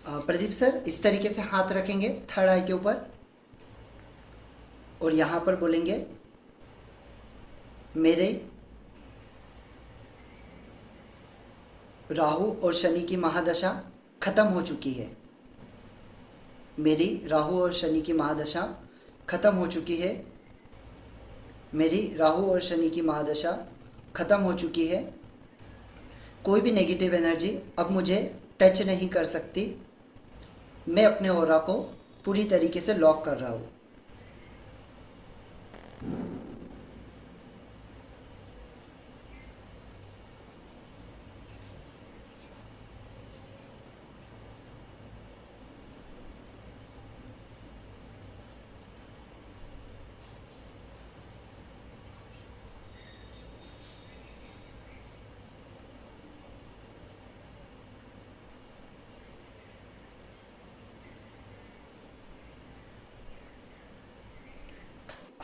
Speaker 1: प्रदीप सर इस तरीके से हाथ रखेंगे थर्ड आई के ऊपर और यहाँ पर बोलेंगे मेरे राहु और शनि की महादशा खत्म हो चुकी है। मेरी राहु और शनि की महादशा खत्म हो चुकी है। मेरी राहु और शनि की महादशा खत्म हो चुकी है। कोई भी नेगेटिव एनर्जी अब मुझे टच नहीं कर सकती। मैं अपने ऑरा को पूरी तरीके से लॉक कर रहा हूँ।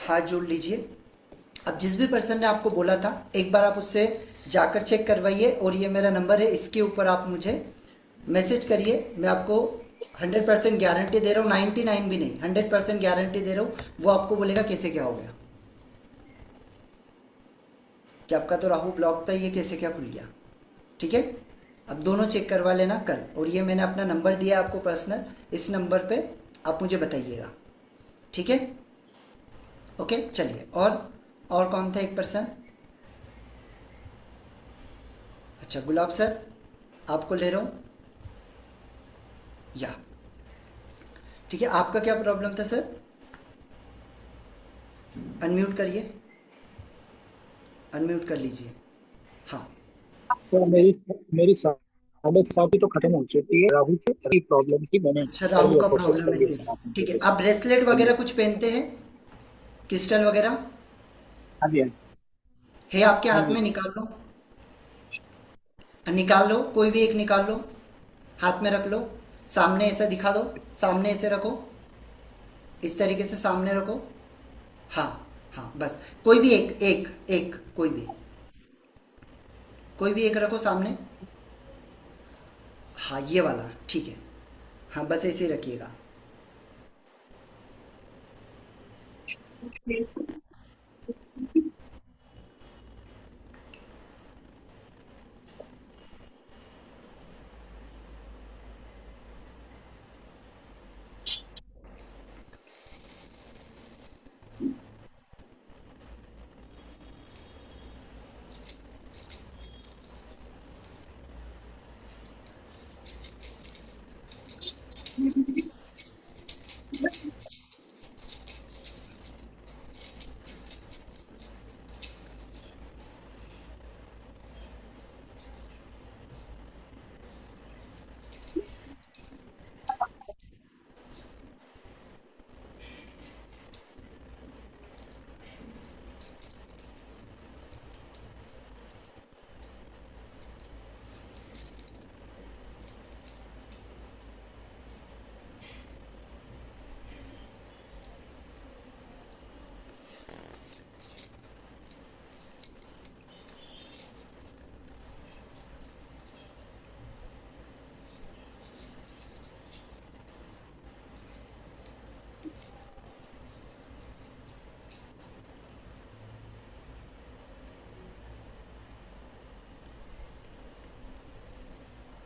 Speaker 1: हाथ जोड़ लीजिए। अब जिस भी पर्सन ने आपको बोला था एक बार आप उससे जाकर चेक करवाइए और ये मेरा नंबर है, इसके ऊपर आप मुझे मैसेज करिए। मैं आपको 100% गारंटी दे रहा हूँ, 99 भी नहीं 100% गारंटी दे रहा हूँ। वो आपको बोलेगा कैसे क्या हो गया, कि आपका तो राहु ब्लॉक था, ये कैसे क्या खुल गया। ठीक है, अब दोनों चेक करवा लेना कल। और ये मैंने अपना नंबर दिया आपको पर्सनल, इस नंबर पे आप मुझे बताइएगा। ठीक है, ओके चलिए। और कौन था एक पर्सन? अच्छा गुलाब सर, आपको ले रहा हूँ या ठीक है। आपका क्या प्रॉब्लम था सर? अनम्यूट करिए, अनम्यूट कर लीजिए। हाँ
Speaker 6: तो मेरी 7:30 तो खत्म हो चुकी है। राहु की प्रॉब्लम थी, मैंने
Speaker 1: अच्छा, राहु
Speaker 6: ये
Speaker 1: का
Speaker 6: प्रोसेस
Speaker 1: प्रॉब्लम
Speaker 6: कर
Speaker 1: है
Speaker 6: दिया
Speaker 1: सिर्फ।
Speaker 6: सर आपने
Speaker 1: ठीक है,
Speaker 6: पहले
Speaker 1: आप ब्रेसलेट
Speaker 6: से।
Speaker 1: वगैरह कुछ पहनते हैं, क्रिस्टल वगैरह
Speaker 6: हाँ जी, हाँ
Speaker 1: है आपके
Speaker 6: हाँ
Speaker 1: हाथ
Speaker 6: जी।
Speaker 1: में? निकाल लो, निकाल लो, कोई भी एक निकाल लो, हाथ में रख लो, सामने ऐसा दिखा दो, सामने ऐसे रखो, इस तरीके से सामने रखो। हाँ हाँ, बस कोई भी एक एक एक कोई भी एक रखो सामने। हाँ ये वाला ठीक है। हाँ बस ऐसे ही रखिएगा।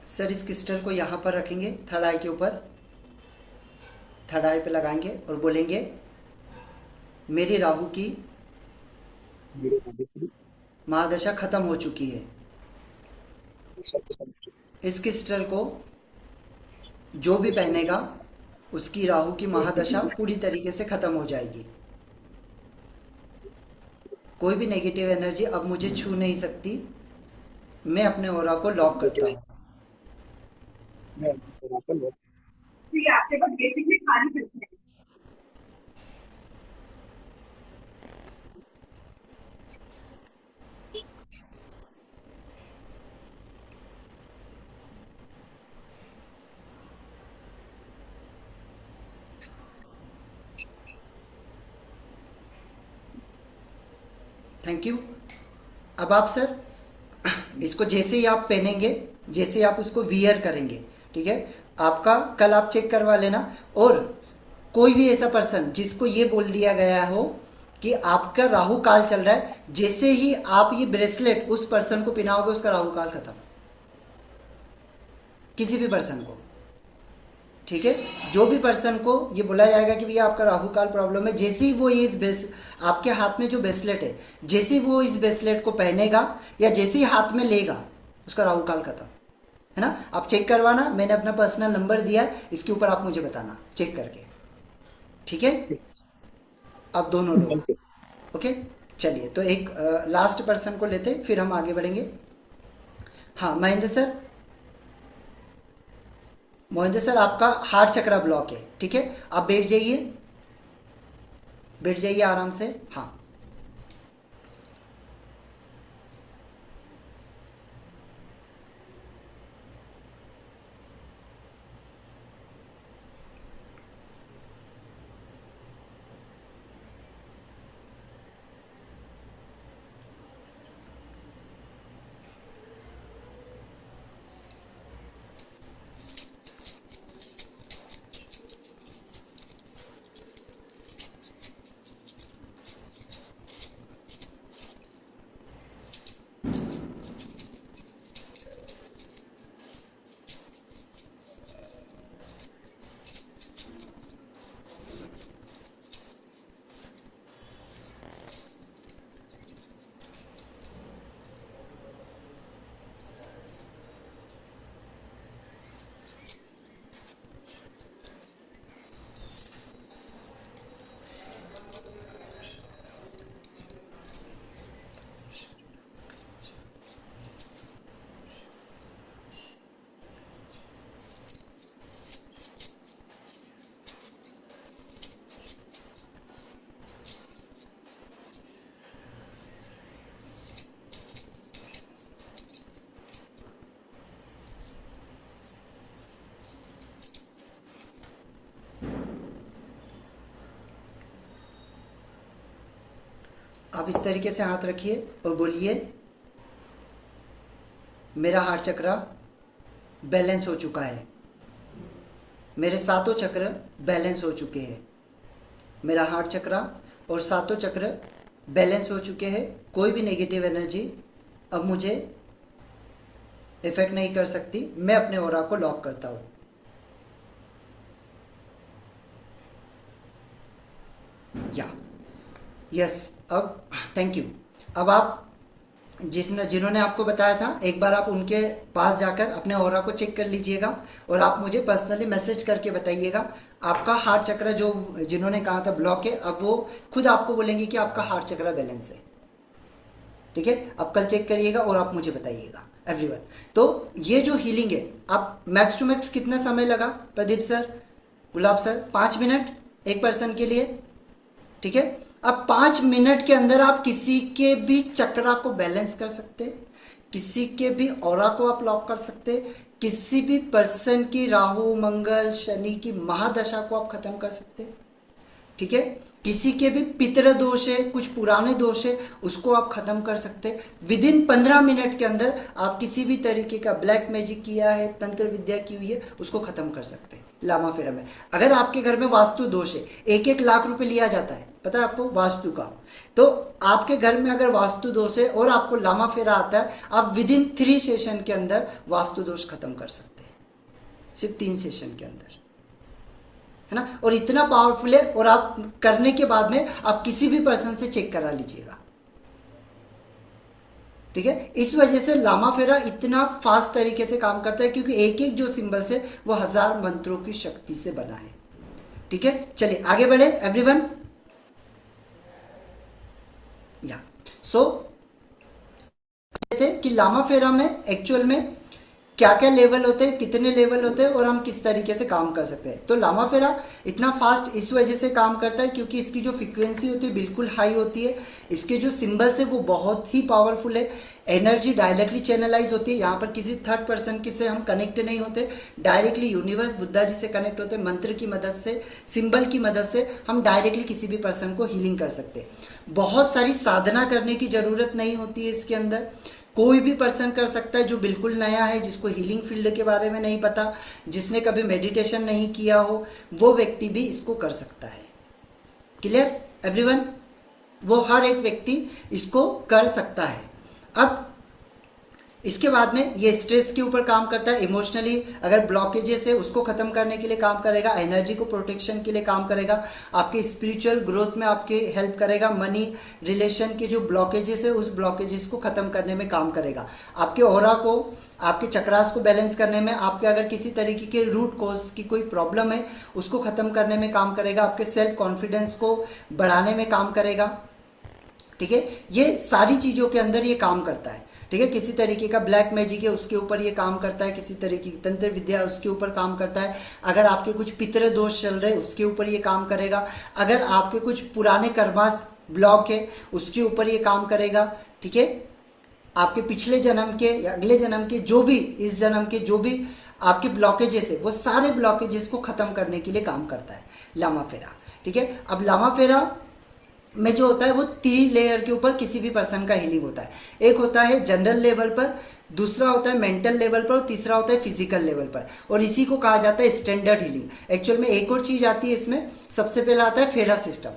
Speaker 1: सर इस क्रिस्टल को यहाँ पर रखेंगे, थर्ड आई के ऊपर, थर्ड आई पे लगाएंगे और बोलेंगे मेरी राहु की
Speaker 6: मेरे राहु की
Speaker 1: महादशा खत्म हो चुकी है।
Speaker 6: दशा खत्म हो चुकी
Speaker 1: इस क्रिस्टल को जो भी पहनेगा उसकी राहु की महादशा पूरी तरीके से खत्म हो जाएगी। कोई भी नेगेटिव एनर्जी अब मुझे छू नहीं सकती। मैं अपने ऑरा को लॉक करता हूँ।
Speaker 6: मैं अपने ऑरा को लॉक।
Speaker 1: Thank you. अब आप सर इसको जैसे ही आप पहनेंगे, जैसे ही आप उसको वियर करेंगे, ठीक है, आपका कल आप चेक करवा लेना। और कोई भी ऐसा पर्सन जिसको ये बोल दिया गया हो कि आपका राहु काल चल रहा है, जैसे ही आप ये ब्रेसलेट उस पर्सन को पहनाओगे उसका राहु काल खत्म, किसी भी पर्सन को, ठीक है। जो भी पर्सन को ये बोला जाएगा कि भैया आपका राहु काल प्रॉब्लम है, जैसे ही वो आपके हाथ में जो ब्रेसलेट है, जैसे ही वो इस ब्रेसलेट को पहनेगा या जैसे ही हाथ में लेगा उसका राहु काल खत्म, है ना। आप चेक करवाना, मैंने अपना पर्सनल नंबर दिया है, इसके ऊपर आप मुझे बताना चेक करके, ठीक है। आप दोनों लोग,
Speaker 6: थैंक यू।
Speaker 1: ओके। चलिए, तो एक लास्ट पर्सन को लेते फिर हम आगे बढ़ेंगे। हाँ महेंद्र सर, मोहिंद्र सर आपका हार्ट चक्रा ब्लॉक है, ठीक है। आप बैठ जाइए, बैठ जाइए आराम से। हाँ आप इस तरीके से हाथ रखिए और बोलिए मेरा हार्ट चक्र बैलेंस हो चुका है, मेरे सातों चक्र बैलेंस हो चुके हैं, मेरा हार्ट चक्र और सातों चक्र बैलेंस हो चुके हैं, कोई भी नेगेटिव एनर्जी अब मुझे इफेक्ट नहीं कर सकती, मैं अपने ऑरा को लॉक करता हूँ। या यस, अब थैंक यू। अब आप जिन्होंने आपको बताया था, एक बार आप उनके पास जाकर अपने ऑरा को चेक कर लीजिएगा और आप मुझे पर्सनली मैसेज करके बताइएगा आपका हार्ट चक्र जो जिन्होंने कहा था ब्लॉक है, अब वो खुद आपको बोलेंगे कि आपका हार्ट चक्र बैलेंस है, ठीक है। आप कल चेक करिएगा और आप मुझे बताइएगा एवरीवन। तो ये जो हीलिंग है, आप मैक्स टू मैक्स कितना समय लगा प्रदीप सर, गुलाब सर? 5 मिनट एक पर्सन के लिए, ठीक है। अब 5 मिनट के अंदर आप किसी के भी चक्रा को बैलेंस कर सकते, किसी के भी ऑरा को आप लॉक कर सकते, किसी भी पर्सन की राहु मंगल शनि की महादशा को आप खत्म कर सकते, ठीक है। किसी के भी पितृ दोष है, कुछ पुराने दोष है, उसको आप खत्म कर सकते। विदिन 15 मिनट के अंदर आप किसी भी तरीके का ब्लैक मैजिक किया है, तंत्र विद्या की हुई है, उसको खत्म कर सकते लामा फेरा में। अगर आपके घर में वास्तु दोष है, 1-1 लाख रुपए लिया जाता है, पता है आपको, वास्तु का। तो आपके घर में अगर वास्तु दोष है और आपको लामा फेरा आता है, आप विदिन 3 सेशन के अंदर वास्तु दोष खत्म कर सकते हैं, सिर्फ 3 सेशन के अंदर, है ना। और इतना पावरफुल है, और आप करने के बाद में आप किसी भी पर्सन से चेक करा लीजिएगा, ठीक है। इस वजह से लामा फेरा इतना फास्ट तरीके से काम करता है, क्योंकि एक एक जो सिंबल्स है वो 1000 मंत्रों की शक्ति से बना है, ठीक है। चलिए आगे बढ़े एवरीवन। या सो थे कि लामा फेरा में एक्चुअल में क्या क्या लेवल होते हैं, कितने लेवल होते हैं और हम किस तरीके से काम कर सकते हैं। तो लामा फेरा इतना फास्ट इस वजह से काम करता है क्योंकि इसकी जो फ्रीक्वेंसी होती है बिल्कुल हाई होती है, इसके जो सिंबल्स है वो बहुत ही पावरफुल है, एनर्जी डायरेक्टली चैनलाइज होती है। यहाँ पर किसी थर्ड पर्सन की से हम कनेक्ट नहीं होते, डायरेक्टली यूनिवर्स बुद्धा जी से कनेक्ट होते हैं। मंत्र की मदद से, सिंबल की मदद से हम डायरेक्टली किसी भी पर्सन को हीलिंग कर सकते हैं। बहुत सारी साधना करने की ज़रूरत नहीं होती है इसके अंदर, कोई भी पर्सन कर सकता है जो बिल्कुल नया है, जिसको हीलिंग फील्ड के बारे में नहीं पता, जिसने कभी मेडिटेशन नहीं किया हो, वो व्यक्ति भी इसको कर सकता है। Clear everyone? वो हर एक व्यक्ति इसको कर सकता है। अब इसके बाद में ये स्ट्रेस के ऊपर काम करता है, इमोशनली अगर ब्लॉकेजेस है उसको ख़त्म करने के लिए काम करेगा, एनर्जी को प्रोटेक्शन के लिए काम करेगा, आपके स्पिरिचुअल ग्रोथ में आपके हेल्प करेगा, मनी रिलेशन के जो ब्लॉकेजेस है उस ब्लॉकेजेस को ख़त्म करने में काम करेगा, आपके ऑरा को, आपके चक्रास को बैलेंस करने में, आपके अगर किसी तरीके के रूट कॉज की कोई प्रॉब्लम है उसको ख़त्म करने में काम करेगा, आपके सेल्फ कॉन्फिडेंस को बढ़ाने में काम करेगा। ठीक है, ये सारी चीज़ों के अंदर ये काम करता है। ठीक है, किसी तरीके का ब्लैक मैजिक है उसके ऊपर ये काम करता है, किसी तरीके की तंत्र विद्या है उसके ऊपर काम करता है, अगर आपके कुछ पितृ दोष चल रहे उसके ऊपर ये काम करेगा, अगर आपके कुछ पुराने कर्मास ब्लॉक है उसके ऊपर ये काम करेगा। ठीक है, आपके पिछले जन्म के या अगले जन्म के जो भी, इस जन्म के जो भी आपके ब्लॉकेजेस है वो सारे ब्लॉकेजेस को ख़त्म करने के लिए काम करता है लामा फेरा। ठीक है, अब लामा फेरा में जो होता है वो 3 लेयर के ऊपर किसी भी पर्सन का हीलिंग होता है। एक होता है जनरल लेवल पर, दूसरा होता है मेंटल लेवल पर और तीसरा होता है फिजिकल लेवल पर, और इसी को कहा जाता है स्टैंडर्ड हीलिंग। एक्चुअल में एक और चीज़ आती है इसमें, सबसे पहला आता है फेरा सिस्टम,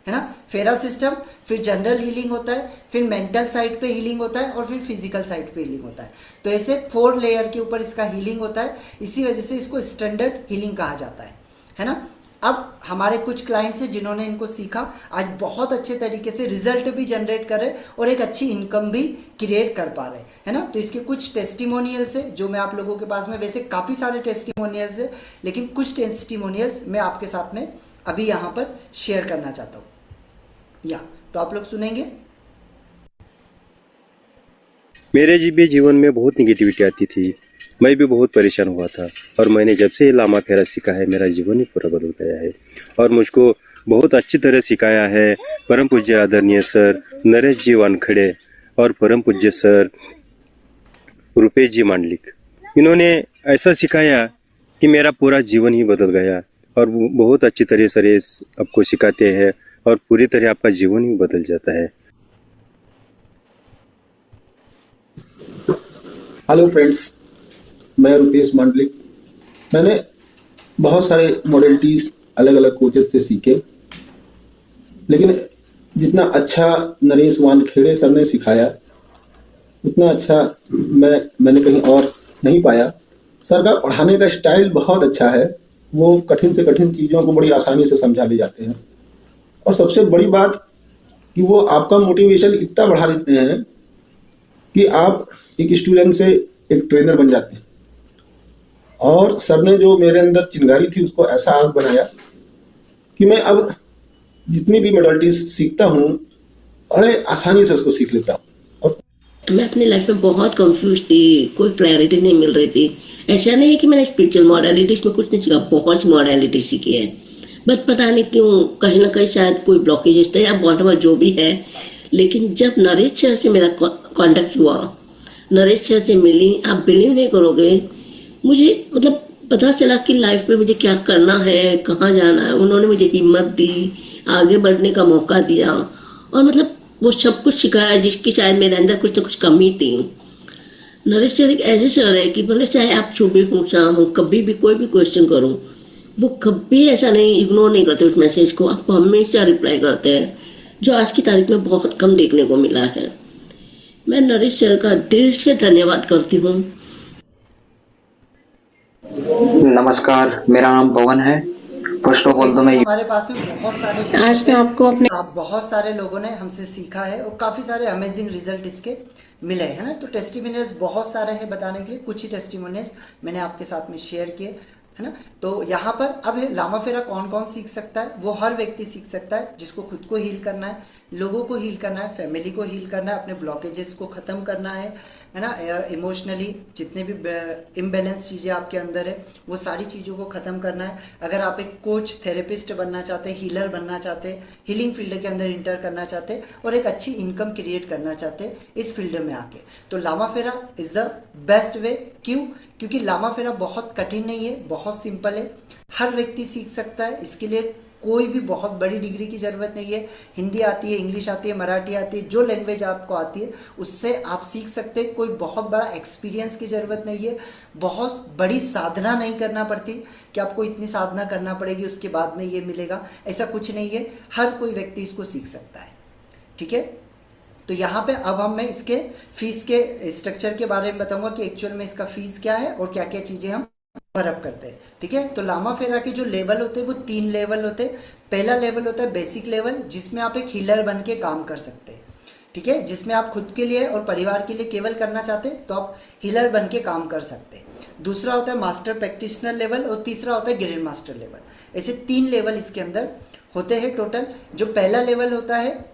Speaker 1: है ना, फेरा सिस्टम, फिर जनरल हीलिंग होता है, फिर मेंटल साइड पे हीलिंग होता है और फिर फिजिकल साइड पे हीलिंग होता है। तो ऐसे 4 लेयर के ऊपर इसका हीलिंग होता है, इसी वजह से इसको स्टैंडर्ड हीलिंग कहा जाता है ना। अब हमारे कुछ क्लाइंट्स हैं जिन्होंने इनको सीखा, आज बहुत अच्छे तरीके से रिजल्ट भी जनरेट कर रहे और एक अच्छी इनकम भी क्रिएट कर पा रहे, है ना। तो इसके कुछ टेस्टिमोनियल्स है जो मैं आप लोगों के पास में, वैसे काफ़ी सारे टेस्टिमोनियल्स है लेकिन कुछ टेस्टिमोनियल्स मैं आपके साथ में अभी यहाँ पर शेयर करना चाहता हूँ, या तो आप लोग सुनेंगे।
Speaker 7: मेरे भी जीवन में बहुत निगेटिविटी आती थी, मैं भी बहुत परेशान हुआ था, और मैंने जब से लामा फेरा सीखा है मेरा जीवन ही पूरा बदल गया है, और मुझको बहुत अच्छी तरह सिखाया है परम पूज्य आदरणीय सर नरेश जी वानखेड़े और परम पूज्य सर रुपेश जी मांडलिक। इन्होंने ऐसा सिखाया कि मेरा पूरा जीवन ही बदल गया, और वो बहुत अच्छी तरह से आपको सिखाते हैं और पूरी तरह आपका जीवन ही बदल जाता है।
Speaker 8: हेलो फ्रेंड्स, मैं रुपेश मांडलिक। मैंने बहुत सारे मॉडलिटीज़ अलग अलग कोचेस से सीखे, लेकिन जितना अच्छा नरेश वानखेड़े सर ने सिखाया उतना अच्छा मैंने कहीं और नहीं पाया। सर का पढ़ाने का स्टाइल बहुत अच्छा है, वो कठिन से कठिन चीज़ों को बड़ी आसानी से समझा ले जाते हैं, और सबसे बड़ी बात कि वो आपका मोटिवेशन इतना बढ़ा देते हैं कि आप एक स्टूडेंट से एक ट्रेनर बन जाते हैं। और सर ने जो मेरे अंदर चिंगारी थी उसको ऐसा आग बनाया कि मैं अब जितनी भी मॉडलिटीज सीखता हूँ बड़े आसानी से उसको सीख लेता हूँ। और
Speaker 9: मैं अपनी लाइफ में बहुत कंफ्यूज थी, कोई क्लैरिटी नहीं मिल रही थी। ऐसा नहीं है कि मैंने स्पिरिचुअल मॉडलिटीज में कुछ नहीं सीखा, बहुत सी मॉडलिटी सीखी है, बस पता नहीं क्यों कहीं ना कहीं शायद कोई ब्लॉकेजेस थे या वॉटएवर जो भी है। लेकिन जब नरेश सर से मेरा कॉन्टेक्ट हुआ, नरेश सर से मिली, आप बिलीव नहीं करोगे, मुझे मतलब पता चला कि लाइफ में मुझे क्या करना है, कहाँ जाना है। उन्होंने मुझे हिम्मत दी, आगे बढ़ने का मौका दिया, और मतलब वो सब कुछ सिखाया जिसकी शायद मेरे अंदर कुछ ना कुछ कमी थी। नरेश सर एक ऐसे सर है कि भले चाहे आप सुबह हो शाम हो, कभी भी कोई भी क्वेश्चन करूं, वो कभी ऐसा नहीं इग्नोर नहीं करते उस मैसेज को, आपको हमेशा रिप्लाई करते हैं, जो आज की तारीख में बहुत कम देखने को मिला है। मैं नरेश सर का दिल से धन्यवाद करती हूँ।
Speaker 10: नमस्कार, मेरा नाम पवन है। फर्स्ट ऑफ ऑल तो मैं
Speaker 1: हमारे पास में बहुत सारे
Speaker 3: आज मैं आपको अपने
Speaker 1: बहुत सारे लोगों ने हमसे सीखा है और काफ़ी सारे अमेजिंग रिजल्ट इसके मिले है ना। तो टेस्टिमोनियल्स बहुत सारे हैं बताने के लिए, कुछ ही टेस्टिमोनियल्स मैंने आपके साथ में शेयर किए, है ना। तो यहाँ पर अब लामा फेरा कौन कौन सीख सकता है? वो हर व्यक्ति सीख सकता है जिसको खुद को हील करना है, लोगों को हील करना है, फैमिली को हील करना है, अपने ब्लॉकेजेस को ख़त्म करना है ना। इमोशनली जितने भी इम्बैलेंस चीज़ें आपके अंदर है वो सारी चीज़ों को ख़त्म करना है। अगर आप एक कोच, थेरेपिस्ट बनना चाहते, हीलर बनना चाहते, हीलिंग फील्ड के अंदर इंटर करना चाहते और एक अच्छी इनकम क्रिएट करना चाहते इस फील्ड में आके, तो लामा फेरा इज़ द बेस्ट वे। क्यों? क्योंकि लामा फेरा बहुत कठिन नहीं है, बहुत सिंपल है, हर व्यक्ति सीख सकता है। इसके लिए कोई भी बहुत बड़ी डिग्री की ज़रूरत नहीं है। हिंदी आती है, इंग्लिश आती है, मराठी आती है, जो लैंग्वेज आपको आती है उससे आप सीख सकते हैं। कोई बहुत बड़ा एक्सपीरियंस की ज़रूरत नहीं है, बहुत बड़ी साधना नहीं करना पड़ती कि आपको इतनी साधना करना पड़ेगी उसके बाद में ये मिलेगा, ऐसा कुछ नहीं है। हर कोई व्यक्ति इसको सीख सकता है। ठीक है, तो यहाँ पे अब मैं इसके फीस के स्ट्रक्चर के बारे में बताऊंगा कि एक्चुअल में इसका फीस क्या है और क्या क्या चीज़ें हम भरअप करते हैं। ठीक है, तो लामा फेरा के जो लेवल होते हैं वो 3 लेवल होते हैं। पहला लेवल होता है बेसिक लेवल, जिसमें आप एक हीलर बन के काम कर सकते हैं। ठीक है, जिसमें आप खुद के लिए और परिवार के लिए केवल करना चाहते हैं तो आप हीलर बन के काम कर सकते हैं। दूसरा होता है मास्टर प्रैक्टिशनर लेवल और तीसरा होता है ग्रैंड मास्टर लेवल। ऐसे 3 लेवल इसके अंदर होते हैं टोटल। जो पहला लेवल होता है,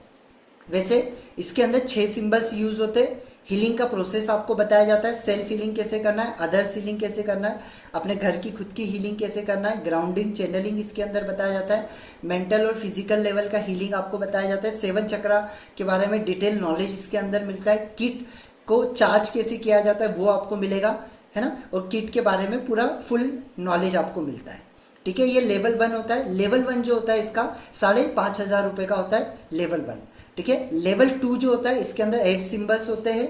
Speaker 1: वैसे इसके अंदर 6 सिंबल्स यूज होते हैं। हीलिंग का प्रोसेस आपको बताया जाता है, सेल्फ हीलिंग कैसे करना है, अदर्स हीलिंग कैसे करना है, अपने घर की खुद की हीलिंग कैसे करना है, ग्राउंडिंग चैनलिंग इसके अंदर बताया जाता है, मेंटल और फिजिकल लेवल का हीलिंग आपको बताया जाता है, 7 चक्रा के बारे में डिटेल नॉलेज इसके अंदर मिलता है, किट को चार्ज कैसे किया जाता है वो आपको मिलेगा, है ना, और किट के बारे में पूरा फुल नॉलेज आपको मिलता है। ठीक है, ये लेवल 1 होता है। लेवल 1 जो होता है इसका 5,500 रुपये का होता है लेवल 1। ठीक है, लेवल 2 जो होता है इसके अंदर 8 सिंबल्स होते हैं।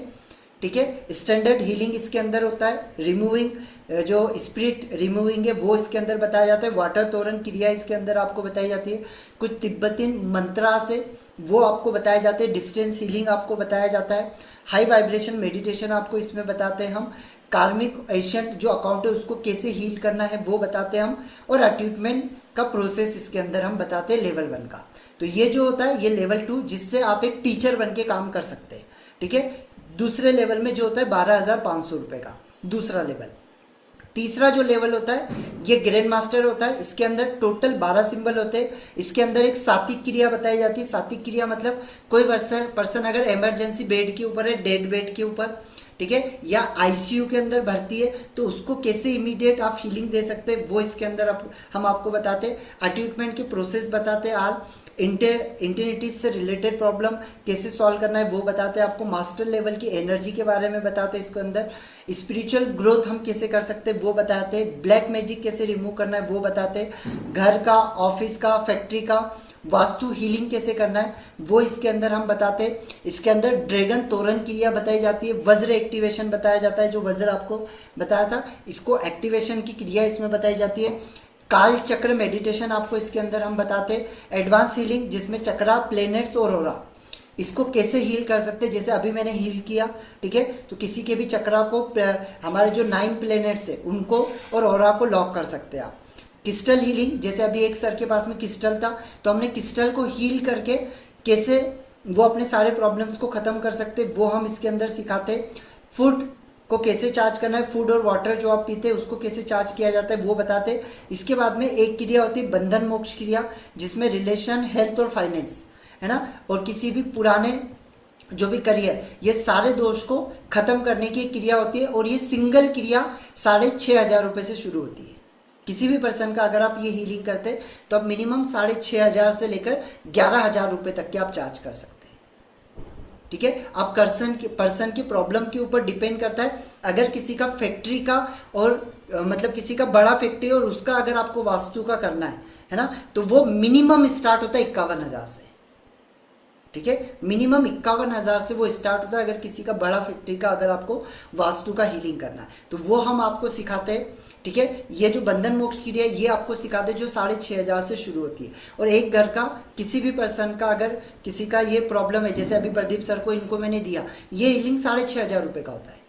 Speaker 1: ठीक है, स्टैंडर्ड हीलिंग इसके अंदर होता है। रिमूविंग जो स्पिरिट रिमूविंग है वो इसके अंदर बताया जाता है। वाटर तोरण क्रिया इसके अंदर आपको बताई जाती है। कुछ तिब्बतीन मंत्रा से वो आपको बताए जाते हैं। डिस्टेंस हीलिंग आपको बताया जाता है। हाई वाइब्रेशन मेडिटेशन आपको इसमें बताते हैं हम। कार्मिक एशियंट जो अकाउंट है उसको कैसे हील करना है वो बताते हैं हम। और अट्यूटमेंट का प्रोसेस इसके अंदर हम बताते हैं लेवल 1 का। तो ये जो होता है ये लेवल 2, जिससे आप एक टीचर बन के काम कर सकते हैं। ठीक है, दूसरे लेवल में जो होता है 12,500 रुपये का दूसरा लेवल। तीसरा जो लेवल होता है ये ग्रैंड मास्टर होता है। इसके अंदर टोटल 12 सिंबल होते हैं। इसके अंदर एक सात्विक क्रिया बताई जाती है। सात्विक क्रिया मतलब कोई पर्सन अगर इमरजेंसी बेड के ऊपर है, डेड बेड के ऊपर, ठीक है, या आईसीयू के अंदर भर्ती है, तो उसको कैसे इमीडिएट आप हीलिंग दे सकते हैं वो इसके अंदर हम आपको बताते हैं। अट्यूटमेंट के प्रोसेस बताते हैं। आज इंटेनिटीज से रिलेटेड प्रॉब्लम कैसे सॉल्व करना है वो बताते हैं आपको। मास्टर लेवल की एनर्जी के बारे में बताते हैं इसके अंदर। स्पिरिचुअल ग्रोथ हम कैसे कर सकते हैं वो बताते हैं। ब्लैक मैजिक कैसे रिमूव करना है वो बताते हैं। घर का, ऑफिस का, फैक्ट्री का वास्तु हीलिंग कैसे करना है वो इसके अंदर हम बताते हैं। इसके अंदर ड्रैगन तोरण क्रिया बताई जाती है। वज्र एक्टिवेशन बताया जाता है, जो वज्र आपको बताया था, इसको एक्टिवेशन की क्रिया इसमें बताई जाती है। काल चक्र मेडिटेशन आपको इसके अंदर हम बताते हैं। एडवांस हीलिंग जिसमें चक्रा, प्लेनेट्स और ऑरा, इसको कैसे हील कर सकते हैं, जैसे अभी मैंने हील किया। ठीक है, तो किसी के भी चक्रा को, हमारे जो 9 प्लेनेट्स है उनको और ऑरा को लॉक कर सकते हैं आप। क्रिस्टल हीलिंग, जैसे अभी एक सर के पास में क्रिस्टल था तो हमने क्रिस्टल को हील करके कैसे वो अपने सारे प्रॉब्लम्स को ख़त्म कर सकते वो हम इसके अंदर सिखाते। फूड को कैसे चार्ज करना है, फूड और वाटर जो आप पीते हैं उसको कैसे चार्ज किया जाता है वो बताते। इसके बाद में एक क्रिया होती है बंधन मोक्ष क्रिया, जिसमें रिलेशन, हेल्थ और फाइनेंस, है ना, और किसी भी पुराने जो भी करियर, ये सारे दोष को ख़त्म करने की क्रिया होती है। और ये सिंगल क्रिया 6,500 रुपये से शुरू होती है। किसी भी पर्सन का अगर आप ये हीलिंग करते तो आप मिनिमम 6,500 से लेकर 11,000 रुपये तक के आप चार्ज कर सकते हैं। ठीक है, आप पर्सन की प्रॉब्लम के ऊपर डिपेंड करता है। अगर किसी का फैक्ट्री का और मतलब किसी का बड़ा फैक्ट्री और उसका अगर आपको वास्तु का करना है ना, तो वो मिनिमम स्टार्ट होता है 51,000 से। ठीक है, मिनिमम 51,000 से वो स्टार्ट होता है अगर किसी का बड़ा फैक्ट्री का अगर आपको वास्तु का हीलिंग करना है तो वो हम आपको सिखाते हैं। ठीक है, ये जो बंधन मोक्ष क्रिया ये आपको सिखाते जो 6,500 से शुरू होती है। और एक घर का किसी भी पर्सन का अगर किसी का ये प्रॉब्लम है, जैसे अभी प्रदीप सर को इनको मैंने दिया, ये हीलिंग 6,500 रुपये का होता है।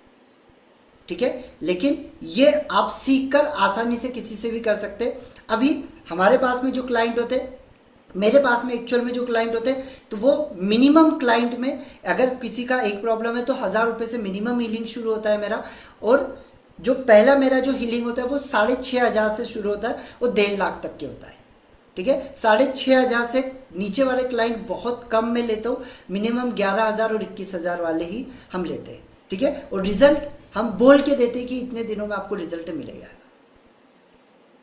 Speaker 1: ठीक है, लेकिन ये आप सीख कर आसानी से किसी से भी कर सकते। अभी हमारे पास में जो क्लाइंट होते, मेरे पास में एक्चुअल में जो क्लाइंट होते तो वो मिनिमम क्लाइंट में अगर किसी का एक प्रॉब्लम है तो 1,000 रुपये से मिनिमम हीलिंग शुरू होता है मेरा। और जो पहला मेरा जो हीलिंग होता है वो 6,500 से शुरू होता है और 1.5 लाख तक के होता है। ठीक है, 6,500 से नीचे वाले क्लाइंट बहुत कम में लेता हूँ, मिनिमम 11,000 और 21,000 वाले ही हम लेते हैं। ठीक है, और रिजल्ट हम बोल के देते हैं कि इतने दिनों में आपको रिजल्ट मिलेगा,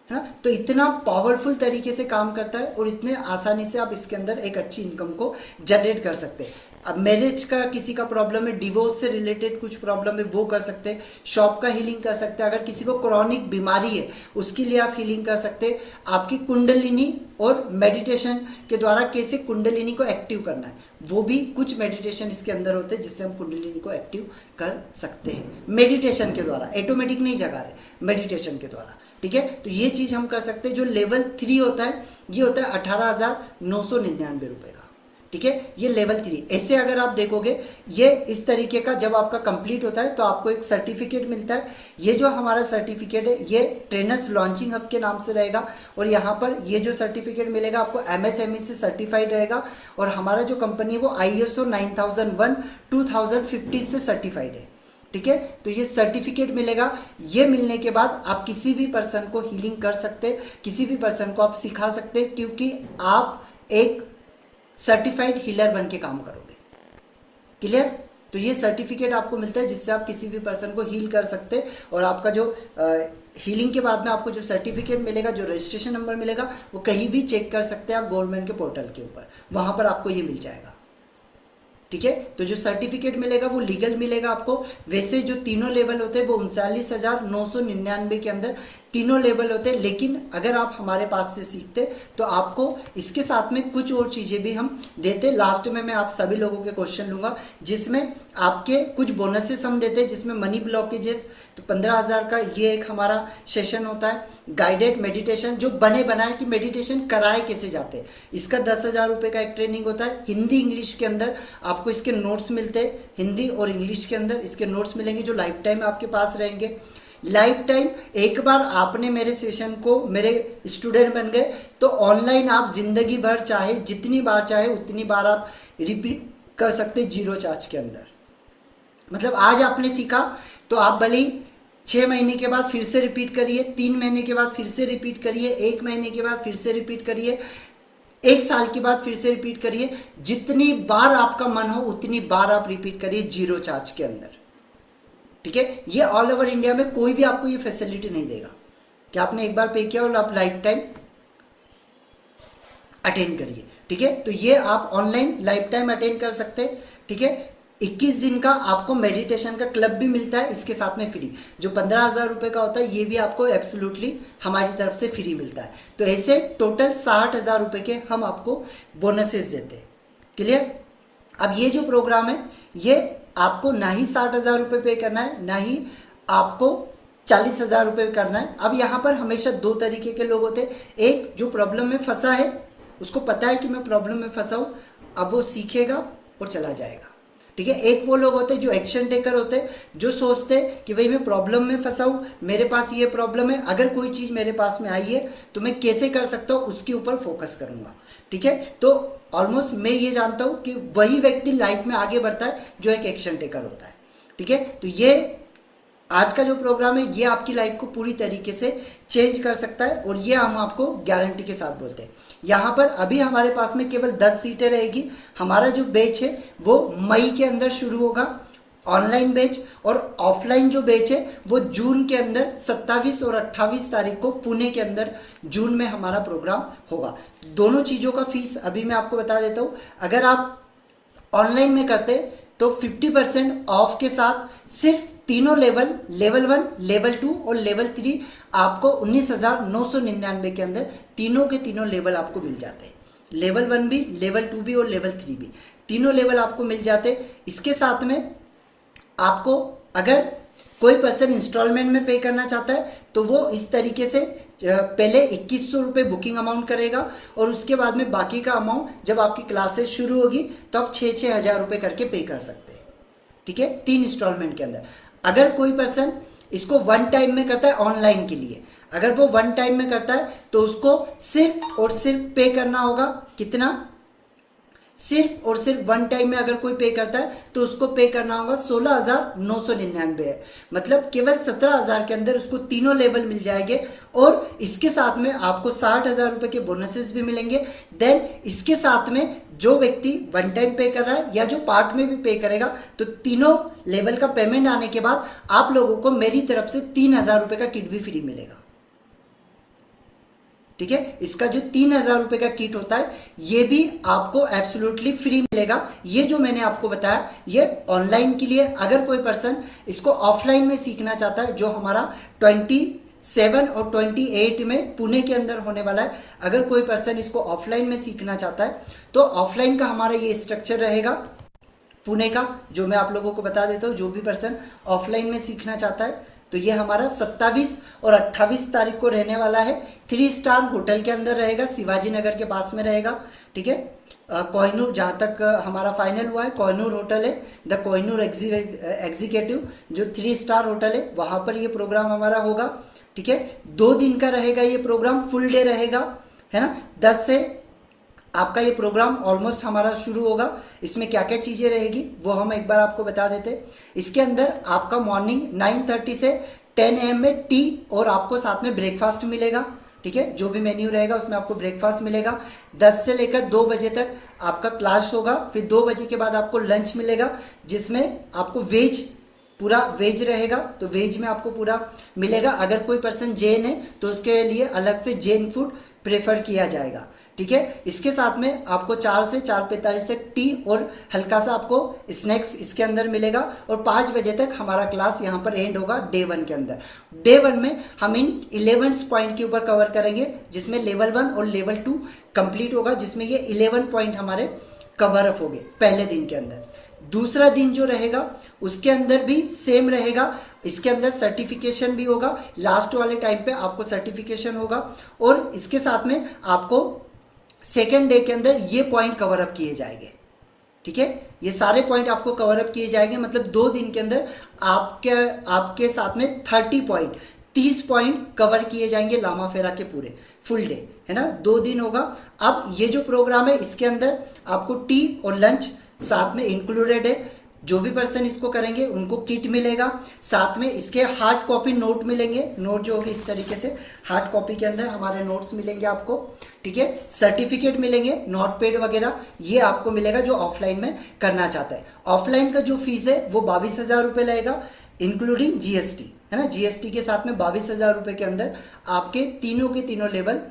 Speaker 1: है ना। तो इतना पावरफुल तरीके से काम करता है और इतने आसानी से आप इसके अंदर एक अच्छी इनकम को जनरेट कर सकते हैं। अब मैरिज का किसी का प्रॉब्लम है, डिवोर्स से रिलेटेड कुछ प्रॉब्लम है, वो कर सकते हैं। शॉप का हीलिंग कर सकते हैं। अगर किसी को क्रॉनिक बीमारी है उसके लिए आप हीलिंग कर सकते हैं। आपकी कुंडलिनी और मेडिटेशन के द्वारा कैसे कुंडलिनी को एक्टिव करना है, वो भी कुछ मेडिटेशन इसके अंदर होते हैं जिससे हम कुंडलिनी को एक्टिव कर सकते हैं मेडिटेशन के द्वारा। ऑटोमेटिक नहीं जगा रहे, मेडिटेशन के द्वारा। ठीक है, तो ये चीज़ हम कर सकते हैं। जो लेवल 3 होता है ये होता है 18,999 रुपये का। ठीक है, ये लेवल 3। ऐसे अगर आप देखोगे ये इस तरीके का जब आपका कंप्लीट होता है तो आपको एक सर्टिफिकेट मिलता है। ये जो हमारा सर्टिफिकेट है ये ट्रेनर्स लॉन्चिंग हब के नाम से रहेगा और यहाँ पर ये जो सर्टिफिकेट मिलेगा आपको MSME से सर्टिफाइड रहेगा और हमारा जो कंपनी है वो ISO 9001 2050 से सर्टिफाइड है। ठीक है, तो ये सर्टिफिकेट मिलेगा। ये मिलने के बाद आप किसी भी पर्सन को हीलिंग कर सकते, किसी भी पर्सन को आप सिखा सकते, क्योंकि आप एक सर्टिफाइड हीलर बन के काम करोगे। क्लियर? तो ये सर्टिफिकेट आपको मिलता है जिससे आप किसी भी पर्सन को हील कर सकते और आपका जो हीलिंग के बाद में आपको जो सर्टिफिकेट मिलेगा, जो रजिस्ट्रेशन नंबर मिलेगा, वो कहीं भी चेक कर सकते हैं आप गवर्नमेंट के पोर्टल के ऊपर, वहाँ पर आपको ये मिल जाएगा। ठीक है, तो जो सर्टिफिकेट मिलेगा वो लीगल मिलेगा आपको। वैसे जो तीनों लेवल होते हैं वो 39,999 के अंदर तीनों लेवल होते हैं, लेकिन अगर आप हमारे पास से सीखते तो आपको इसके साथ में कुछ और चीज़ें भी हम देते। लास्ट में मैं आप सभी लोगों के क्वेश्चन लूँगा जिसमें आपके कुछ बोनसेस हम देते हैं, जिसमें मनी ब्लॉकेजेस तो 15,000 का ये एक हमारा सेशन होता है। गाइडेड मेडिटेशन जो बने बनाए कि मेडिटेशन कराए कैसे जाते हैं, इसका 10,000 रुपये का एक ट्रेनिंग होता है। हिंदी इंग्लिश के अंदर आपको इसके नोट्स मिलते हैं, हिंदी और इंग्लिश के अंदर इसके नोट्स मिलेंगे जो लाइफ टाइम आपके पास रहेंगे। लाइफ टाइम एक बार आपने मेरे सेशन को मेरे स्टूडेंट बन गए तो ऑनलाइन आप जिंदगी भर चाहे जितनी बार चाहे उतनी बार आप रिपीट कर सकते 0 चार्ज के अंदर। मतलब आज आपने सीखा तो आप भले 6 महीने के बाद फिर से रिपीट करिए, 3 महीने के बाद फिर से रिपीट करिए, 1 महीने के बाद फिर से रिपीट करिए, 1 साल के बाद फिर से रिपीट करिए। जितनी बार आपका मन हो उतनी बार आप रिपीट करिए 0 चार्ज के अंदर। ठीक है, ये ऑल ओवर इंडिया में कोई भी आपको ये फैसिलिटी नहीं देगा कि आपने एक बार पे किया और आप लाइफ टाइम अटेंड करिए। ठीक है, तो ये आप ऑनलाइन लाइफ टाइम अटेंड कर सकते हैं। ठीक है, 21 दिन का आपको मेडिटेशन का क्लब भी मिलता है इसके साथ में फ्री। जो 15,000 रुपये का होता है ये भी आपको एब्सोल्युटली हमारी तरफ से फ्री मिलता है। तो ऐसे टोटल 60,000 रुपये के हम आपको बोनसेस देते हैं। क्लियर? अब ये जो प्रोग्राम है ये आपको ना ही 60,000 रुपये पे करना है, ना ही आपको 40,000 रुपये करना है। अब यहाँ पर हमेशा 2 तरीके के लोग होते हैं। एक जो प्रॉब्लम में फंसा है, उसको पता है कि मैं प्रॉब्लम में फंसा हूँ, अब वो सीखेगा और चला जाएगा। ठीक है, एक वो लोग होते हैं जो एक्शन टेकर होते हैं, जो सोचते हैं कि भाई मैं प्रॉब्लम में फंसा हूँ, मेरे पास ये प्रॉब्लम है, अगर कोई चीज़ मेरे पास में आई है तो मैं कैसे कर सकता हूँ उसके ऊपर फोकस करूँगा। ठीक है, तो ऑलमोस्ट मैं ये जानता हूँ कि वही व्यक्ति लाइफ में आगे बढ़ता है जो एक एक्शन टेकर होता है। ठीक है, तो ये आज का जो प्रोग्राम है ये आपकी लाइफ को पूरी तरीके से चेंज कर सकता है और ये हम आपको गारंटी के साथ बोलते हैं। यहाँ पर अभी हमारे पास में केवल 10 सीटें रहेगी। हमारा जो बैच है वो मई के अंदर शुरू होगा, ऑनलाइन बैच, और ऑफलाइन जो बैच है वो जून के अंदर 27 और 28 तारीख को पुणे के अंदर जून में हमारा प्रोग्राम होगा। दोनों चीज़ों का फीस अभी मैं आपको बता देता हूँ। अगर आप ऑनलाइन में करते तो 50% ऑफ के साथ सिर्फ तीनों लेवल 1, लेवल 2 और लेवल 3 आपको 19,999 के अंदर तीनों के तीनों लेवल आपको मिल जाते हैं। लेवल 1 भी, लेवल 2 भी और लेवल 3 भी, तीनों लेवल आपको मिल जाते हैं। इसके साथ में आपको अगर कोई पर्सन इंस्टॉलमेंट में पे करना चाहता है तो वो इस तरीके से पहले 2100 रुपये बुकिंग अमाउंट करेगा और उसके बाद में बाकी का अमाउंट जब आपकी क्लासेस शुरू होगी तो आप 6-6 हज़ार रुपये करके पे कर सकते हैं। ठीक है, 3 इंस्टॉलमेंट के अंदर। अगर कोई पर्सन इसको 1 टाइम में करता है ऑनलाइन के लिए, अगर वो 1 टाइम में करता है तो उसको सिर्फ और सिर्फ पे करना होगा कितना, सिर्फ और सिर्फ 1 टाइम में अगर कोई पे करता है तो उसको पे करना होगा 16,999 है। मतलब केवल 17,000 के अंदर उसको तीनों लेवल मिल जाएंगे और इसके साथ में आपको 60,000 रुपये के बोनसेस भी मिलेंगे। देन इसके साथ में जो व्यक्ति 1 टाइम पे कर रहा है या जो पार्ट में भी पे करेगा तो तीनों लेवल का पेमेंट आने के बाद आप लोगों को मेरी तरफ से 3,000 रुपये का किट भी फ्री मिलेगा। ठीक है। इसका जो 3000 रुपये का किट होता है ये भी आपको एब्सोल्युटली फ्री मिलेगा। ये जो मैंने आपको बताया ये ऑनलाइन के लिए, अगर कोई पर्सन इसको ऑफलाइन में सीखना चाहता है, जो हमारा 27 और 28 में पुणे के अंदर होने वाला है, अगर कोई पर्सन इसको ऑफलाइन में सीखना चाहता है तो ऑफलाइन का हमारा ये स्ट्रक्चर रहेगा पुणे का, जो मैं आप लोगों को बता देता हूँ। जो भी पर्सन ऑफलाइन में सीखना चाहता है तो ये हमारा 27 और 28 तारीख को रहने वाला है। 3 स्टार होटल के अंदर रहेगा, शिवाजी नगर के पास में रहेगा, ठीक है। कोहिनूर, जहाँ तक हमारा फाइनल हुआ है, कोहिनूर होटल है, द कोहिनूर एग्जीक्यूटिव, जो 3 स्टार होटल है, वहाँ पर ये प्रोग्राम हमारा होगा, ठीक है। 2 दिन का रहेगा ये प्रोग्राम, फुल डे रहेगा, है ना। 10 से आपका ये प्रोग्राम ऑलमोस्ट हमारा शुरू होगा। इसमें क्या क्या चीज़ें रहेगी वो हम एक बार आपको बता देते हैं। इसके अंदर आपका मॉर्निंग 9:30 से 10 AM में टी और आपको साथ में ब्रेकफास्ट मिलेगा, ठीक है। जो भी मेन्यू रहेगा उसमें आपको ब्रेकफास्ट मिलेगा। 10 से लेकर 2 बजे तक आपका क्लास होगा, फिर 2 बजे के बाद आपको लंच मिलेगा, जिसमें आपको वेज, पूरा वेज रहेगा, तो वेज में आपको पूरा मिलेगा। अगर कोई पर्सन जैन है तो उसके लिए अलग से जैन फूड प्रेफर किया जाएगा, ठीक है। इसके साथ में आपको 4 से 4:45 से टी और हल्का सा आपको स्नैक्स इसके अंदर मिलेगा, और 5 बजे तक हमारा क्लास यहाँ पर एंड होगा डे 1 के अंदर। डे 1 में हम इन 11 पॉइंट के ऊपर कवर करेंगे, जिसमें लेवल 1 और लेवल 2 कंप्लीट होगा, जिसमें ये 11 पॉइंट हमारे कवर अप हो गए पहले दिन के अंदर। दूसरा दिन जो रहेगा उसके अंदर भी सेम रहेगा, इसके अंदर सर्टिफिकेशन भी होगा, लास्ट वाले टाइम पे आपको सर्टिफिकेशन होगा, और इसके साथ में आपको सेकेंड डे के अंदर ये पॉइंट कवर अप किए जाएंगे, ठीक है। ये सारे पॉइंट आपको कवर अप किए जाएंगे, मतलब 2 दिन के अंदर आपके साथ में 30 पॉइंट कवर किए जाएंगे लामा फेरा के पूरे फुल डे, है ना। 2 दिन होगा। अब ये जो प्रोग्राम है इसके अंदर आपको टी और लंच साथ में इंक्लूडेड है। जो भी पर्सन इसको करेंगे उनको किट मिलेगा, साथ में इसके हार्ड कॉपी नोट मिलेंगे। नोट जो होगी इस तरीके से हार्ड कॉपी के अंदर हमारे नोट्स मिलेंगे आपको, ठीक है। सर्टिफिकेट मिलेंगे, नोट पैड वगैरह ये आपको मिलेगा जो ऑफलाइन में करना चाहता है। ऑफलाइन का जो फीस है वो 22,000 रुपये लगेगा, इंक्लूडिंग GST, है ना। GST के साथ में 22,000 रुपये के अंदर आपके तीनों के तीनों लेवल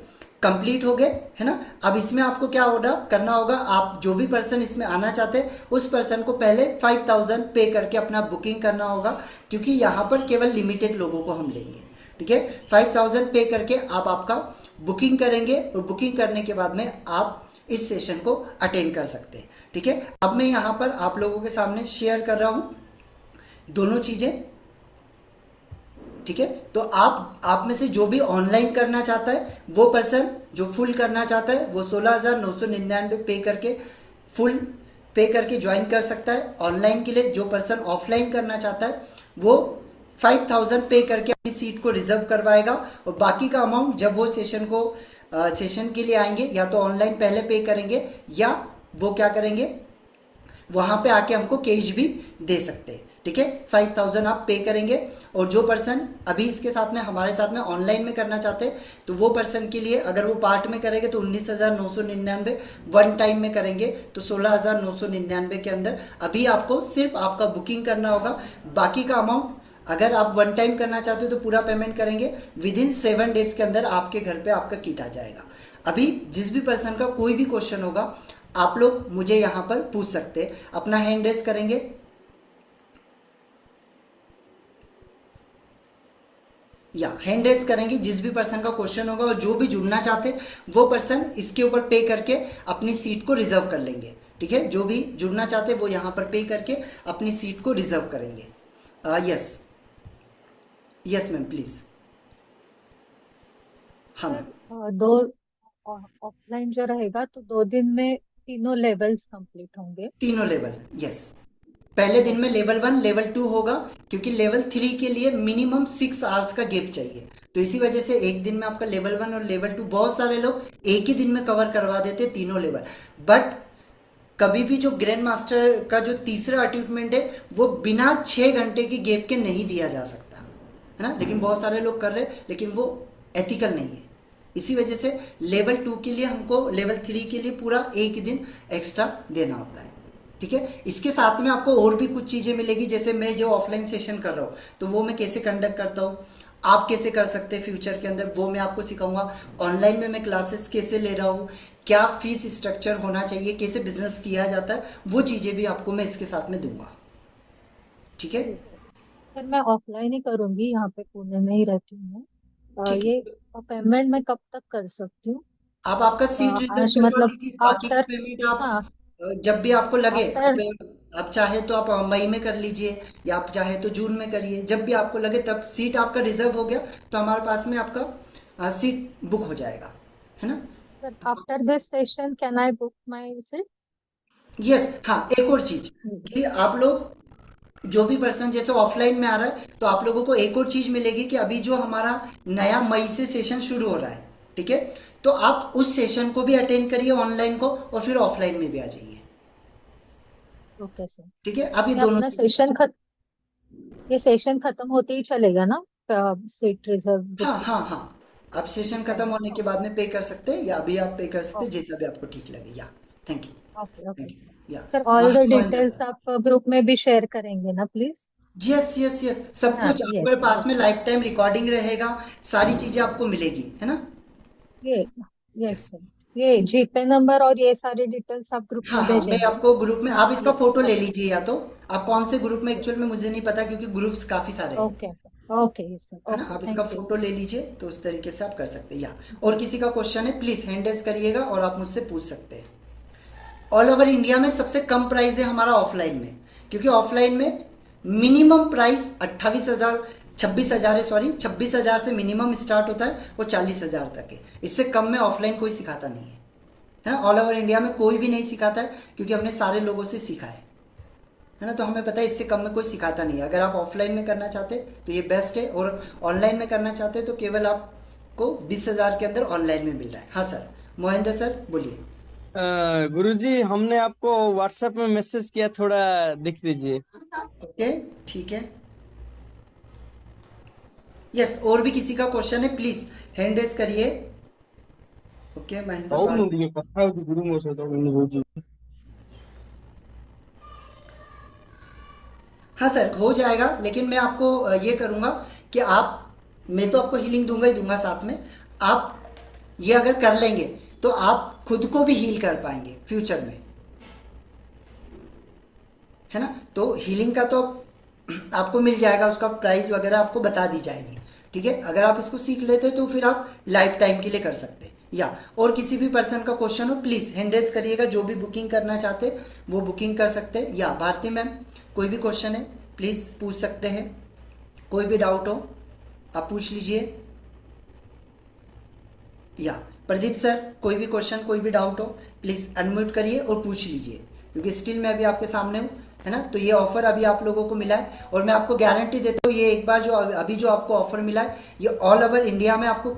Speaker 1: कंप्लीट हो गए, है ना। अब इसमें आपको क्या ऑर्डर करना होगा, आप जो भी पर्सन इसमें आना चाहते हैं उस पर्सन को पहले 5,000 पे करके अपना बुकिंग करना होगा, क्योंकि यहाँ पर केवल लिमिटेड लोगों को हम लेंगे, ठीक है। 5,000 पे करके आप आपका बुकिंग करेंगे, और बुकिंग करने के बाद में आप इस सेशन को अटेंड कर सकते हैं, ठीक है। अब मैं यहाँ पर आप लोगों के सामने शेयर कर रहा हूँ दोनों चीज़ें, ठीक है। तो आप में से जो भी ऑनलाइन करना चाहता है वो पर्सन जो फुल करना चाहता है वो 16,999 पे करके फुल पे करके ज्वाइन कर सकता है। ऑनलाइन के लिए जो पर्सन ऑफलाइन करना चाहता है वो 5,000 पे करके अपनी सीट को रिजर्व करवाएगा, और बाकी का अमाउंट जब वो सेशन के लिए आएंगे या तो ऑनलाइन पहले पे करेंगे या वो क्या करेंगे वहाँ पे आके हमको कैश भी दे सकते हैं, ठीक है। 5,000 आप पे करेंगे, और जो पर्सन अभी इसके साथ में हमारे साथ में ऑनलाइन में करना चाहते हैं तो वो पर्सन के लिए अगर वो पार्ट में करेंगे तो 19,999, वन टाइम में करेंगे तो 16,999 के अंदर अभी आपको सिर्फ आपका बुकिंग करना होगा। बाकी का अमाउंट अगर आप वन टाइम करना चाहते हो तो पूरा पेमेंट करेंगे, विदिन 7 डेज के अंदर आपके घर पे आपका किट आ जाएगा। अभी जिस भी पर्सन का कोई भी क्वेश्चन होगा आप लोग मुझे यहाँ पर पूछ सकते हैं, अपना हैंड रेस करेंगे, या हैंड रेस करेंगे जिस भी पर्सन का क्वेश्चन होगा, और जो भी जुड़ना चाहते वो पर्सन इसके ऊपर पे करके अपनी सीट को रिजर्व कर लेंगे, ठीक है। जो भी जुड़ना चाहते वो यहाँ पर पे करके अपनी सीट को रिजर्व करेंगे। Yes ma'am please. हाँ मैम।
Speaker 11: 2 ऑफलाइन जो रहेगा तो 2 दिन में तीनों लेवल्स कंप्लीट होंगे।
Speaker 1: तीनों लेवल, यस। पहले दिन में लेवल 1 लेवल 2 होगा, क्योंकि लेवल 3 के लिए मिनिमम 6 आवर्स का गैप चाहिए, तो इसी वजह से एक दिन में आपका लेवल 1 और लेवल 2 बहुत सारे लोग एक ही दिन में कवर करवा देते तीनों लेवल, बट कभी भी जो ग्रैंड मास्टर का जो तीसरा अटैचमेंट है वो बिना 6 घंटे की गैप के नहीं दिया जा सकता, है ना। लेकिन बहुत सारे लोग कर रहे हैं, लेकिन वो एथिकल नहीं है। इसी वजह से लेवल 2 के लिए हमको लेवल 3 के लिए पूरा एक दिन एक्स्ट्रा देना होता है, ठीक है। इसके साथ में आपको और भी कुछ चीज़ें मिलेगी, जैसे मैं जो ऑफलाइन सेशन कर रहा हूँ तो वो मैं कैसे कंडक्ट करता हूँ, आप कैसे कर सकते हैं फ्यूचर के अंदर, वो मैं आपको सिखाऊंगा। ऑनलाइन में मैं क्लासेस कैसे ले रहा हूँ, क्या फीस स्ट्रक्चर होना चाहिए, कैसे बिजनेस किया जाता है, वो चीज़ें भी आपको मैं इसके साथ में दूंगा। ठीक है।
Speaker 11: ठीक है सर, मैं ऑफलाइन ही करूंगी, यहाँ पे पुणे में ही रहती हूँ मैं।
Speaker 1: ठीक
Speaker 11: ये
Speaker 1: है,
Speaker 11: पेमेंट मैं कब तक कर सकती हूँ?
Speaker 1: आप आपका सीट रिजर्व
Speaker 11: आज
Speaker 1: करवा
Speaker 11: मतलब
Speaker 1: लीजिए, बाकी का
Speaker 11: आफ्टर,
Speaker 1: पेमेंट आप
Speaker 11: हाँ
Speaker 1: जब भी आपको लगे,
Speaker 11: आफ्टर,
Speaker 1: आप चाहे तो आप मई में कर लीजिए, या आप चाहे तो जून में करिए, जब भी आपको लगे तब सीट आपका रिजर्व हो गया तो हमारे पास में आपका सीट बुक हो जाएगा, है ना।
Speaker 11: Sir after this session can I book my seat?
Speaker 1: Yes, हाँ, एक और चीज कि आप लोग जो भी पर्सन जैसे ऑफलाइन में आ रहा है तो आप लोगों को एक और चीज मिलेगी कि अभी जो हमारा नया मई से सेशन शुरू हो रहा है, ठीक है, तो आप उस सेशन को भी अटेंड करिए ऑनलाइन को, और फिर ऑफलाइन में भी आ जाइए।
Speaker 11: Okay sir.
Speaker 1: ठीक है, आप ये
Speaker 11: ये
Speaker 1: दोनों
Speaker 11: अपना
Speaker 1: चीजें।
Speaker 11: ये सेशन खत्म होते ही चलेगा ना, सीट रिजर्व
Speaker 1: हाँ
Speaker 11: बुकिंग?
Speaker 1: हाँ हाँ, आप सेशन खत्म होने के बाद में पे कर सकते हैं, या अभी आप पे कर सकते हैं,
Speaker 11: ओके
Speaker 1: जैसा भी आपको ठीक लगे। या thank you.
Speaker 11: Okay
Speaker 1: thank
Speaker 11: okay
Speaker 1: you. या
Speaker 11: sir, all the
Speaker 1: Mohinder
Speaker 11: details
Speaker 1: sir.
Speaker 11: आप ग्रुप में भी शेयर करेंगे ना प्लीज?
Speaker 1: यस यस यस, सब
Speaker 11: हाँ
Speaker 1: कुछ आपके
Speaker 11: यस
Speaker 1: पास में
Speaker 11: ओके।
Speaker 1: लाइफ टाइम रिकॉर्डिंग रहेगा, सारी चीजें आपको मिलेगी, है ना।
Speaker 11: ये यस
Speaker 1: यस।
Speaker 11: सर, ये जीपे नंबर और ये सारी डिटेल्स आप ग्रुप
Speaker 1: हाँ
Speaker 11: में
Speaker 1: हाँ, मैं
Speaker 11: भेजेंगे ना?
Speaker 1: आपको ग्रुप में, आप इसका
Speaker 11: यस
Speaker 1: फोटो ले
Speaker 11: ओके
Speaker 1: लीजिए, या तो आप कौन से ग्रुप में, एक्चुअल में मुझे नहीं पता क्योंकि ग्रुप्स काफी सारे हैं,
Speaker 11: ओके ओके यस सर
Speaker 1: है ना।
Speaker 11: ओके,
Speaker 1: आप इसका
Speaker 11: थैंक यू
Speaker 1: फोटो
Speaker 11: सर।
Speaker 1: ले लीजिए, तो उस तरीके से आप कर सकते हैं। या और किसी का क्वेश्चन है प्लीज हैंड रेज करिएगा और आप मुझसे पूछ सकते हैं। ऑल ओवर इंडिया में सबसे कम प्राइस है हमारा ऑफलाइन में, क्योंकि ऑफलाइन में मिनिमम प्राइस 28,000, 26,000 है, सॉरी 26,000 से मिनिमम स्टार्ट होता है और 40,000 तक है। इससे कम में ऑफलाइन कोई सिखाता नहीं है ना। ऑल ओवर इंडिया में कोई भी नहीं सिखाता है, क्योंकि हमने सारे लोगों से सीखा है ना। तो हमें पता है इससे कम में कोई सिखाता नहीं है। अगर आप ऑफलाइन में करना चाहते तो ये बेस्ट है, और ऑनलाइन में करना चाहते तो केवल आपको 20,000 के अंदर ऑनलाइन में मिल रहा है। हाँ सर, मोहिंदर सर बोलिए।
Speaker 5: गुरुजी, हमने आपको व्हाट्सएप में मैसेज किया, थोड़ा देख लीजिए।
Speaker 1: ओके, ठीक है। यस, और भी किसी का क्वेश्चन है प्लीज हैंड रेज करिए। ओके, महेंद्र
Speaker 5: ಹೌದು
Speaker 1: पाल।
Speaker 5: ನಿಮಗೆ ಕಥಾ ಗುರು ಮೋಸ
Speaker 1: हाँ सर, हो जाएगा, लेकिन मैं आपको ये करूँगा कि मैं तो आपको हीलिंग दूंगा ही दूंगा, साथ में आप ये अगर कर लेंगे तो आप खुद को भी हील कर पाएंगे फ्यूचर में, है ना। तो हीलिंग का तो आपको मिल जाएगा, उसका प्राइस वगैरह आपको बता दी जाएगी, ठीक है। अगर आप इसको सीख लेते तो फिर आप लाइफ टाइम के लिए कर सकते हैं। या और किसी भी पर्सन का क्वेश्चन हो प्लीज़ हैंड रेज करिएगा, जो भी बुकिंग करना चाहते वो बुकिंग कर सकते हैं। या भारती मैम, कोई भी क्वेश्चन है प्लीज़ पूछ सकते हैं, कोई भी डाउट हो आप पूछ लीजिए। या प्रदीप सर, कोई भी क्वेश्चन, कोई भी डाउट हो प्लीज़ अनम्यूट करिए और पूछ लीजिए, क्योंकि स्टिल मैं अभी आपके सामने हूँ, है ना। तो ये ऑफर अभी आप लोगों को मिला है, और मैं आपको गारंटी देता हूँ ये एक बार जो अभी जो आपको ऑफर मिला है, ये ऑल ओवर इंडिया में आपको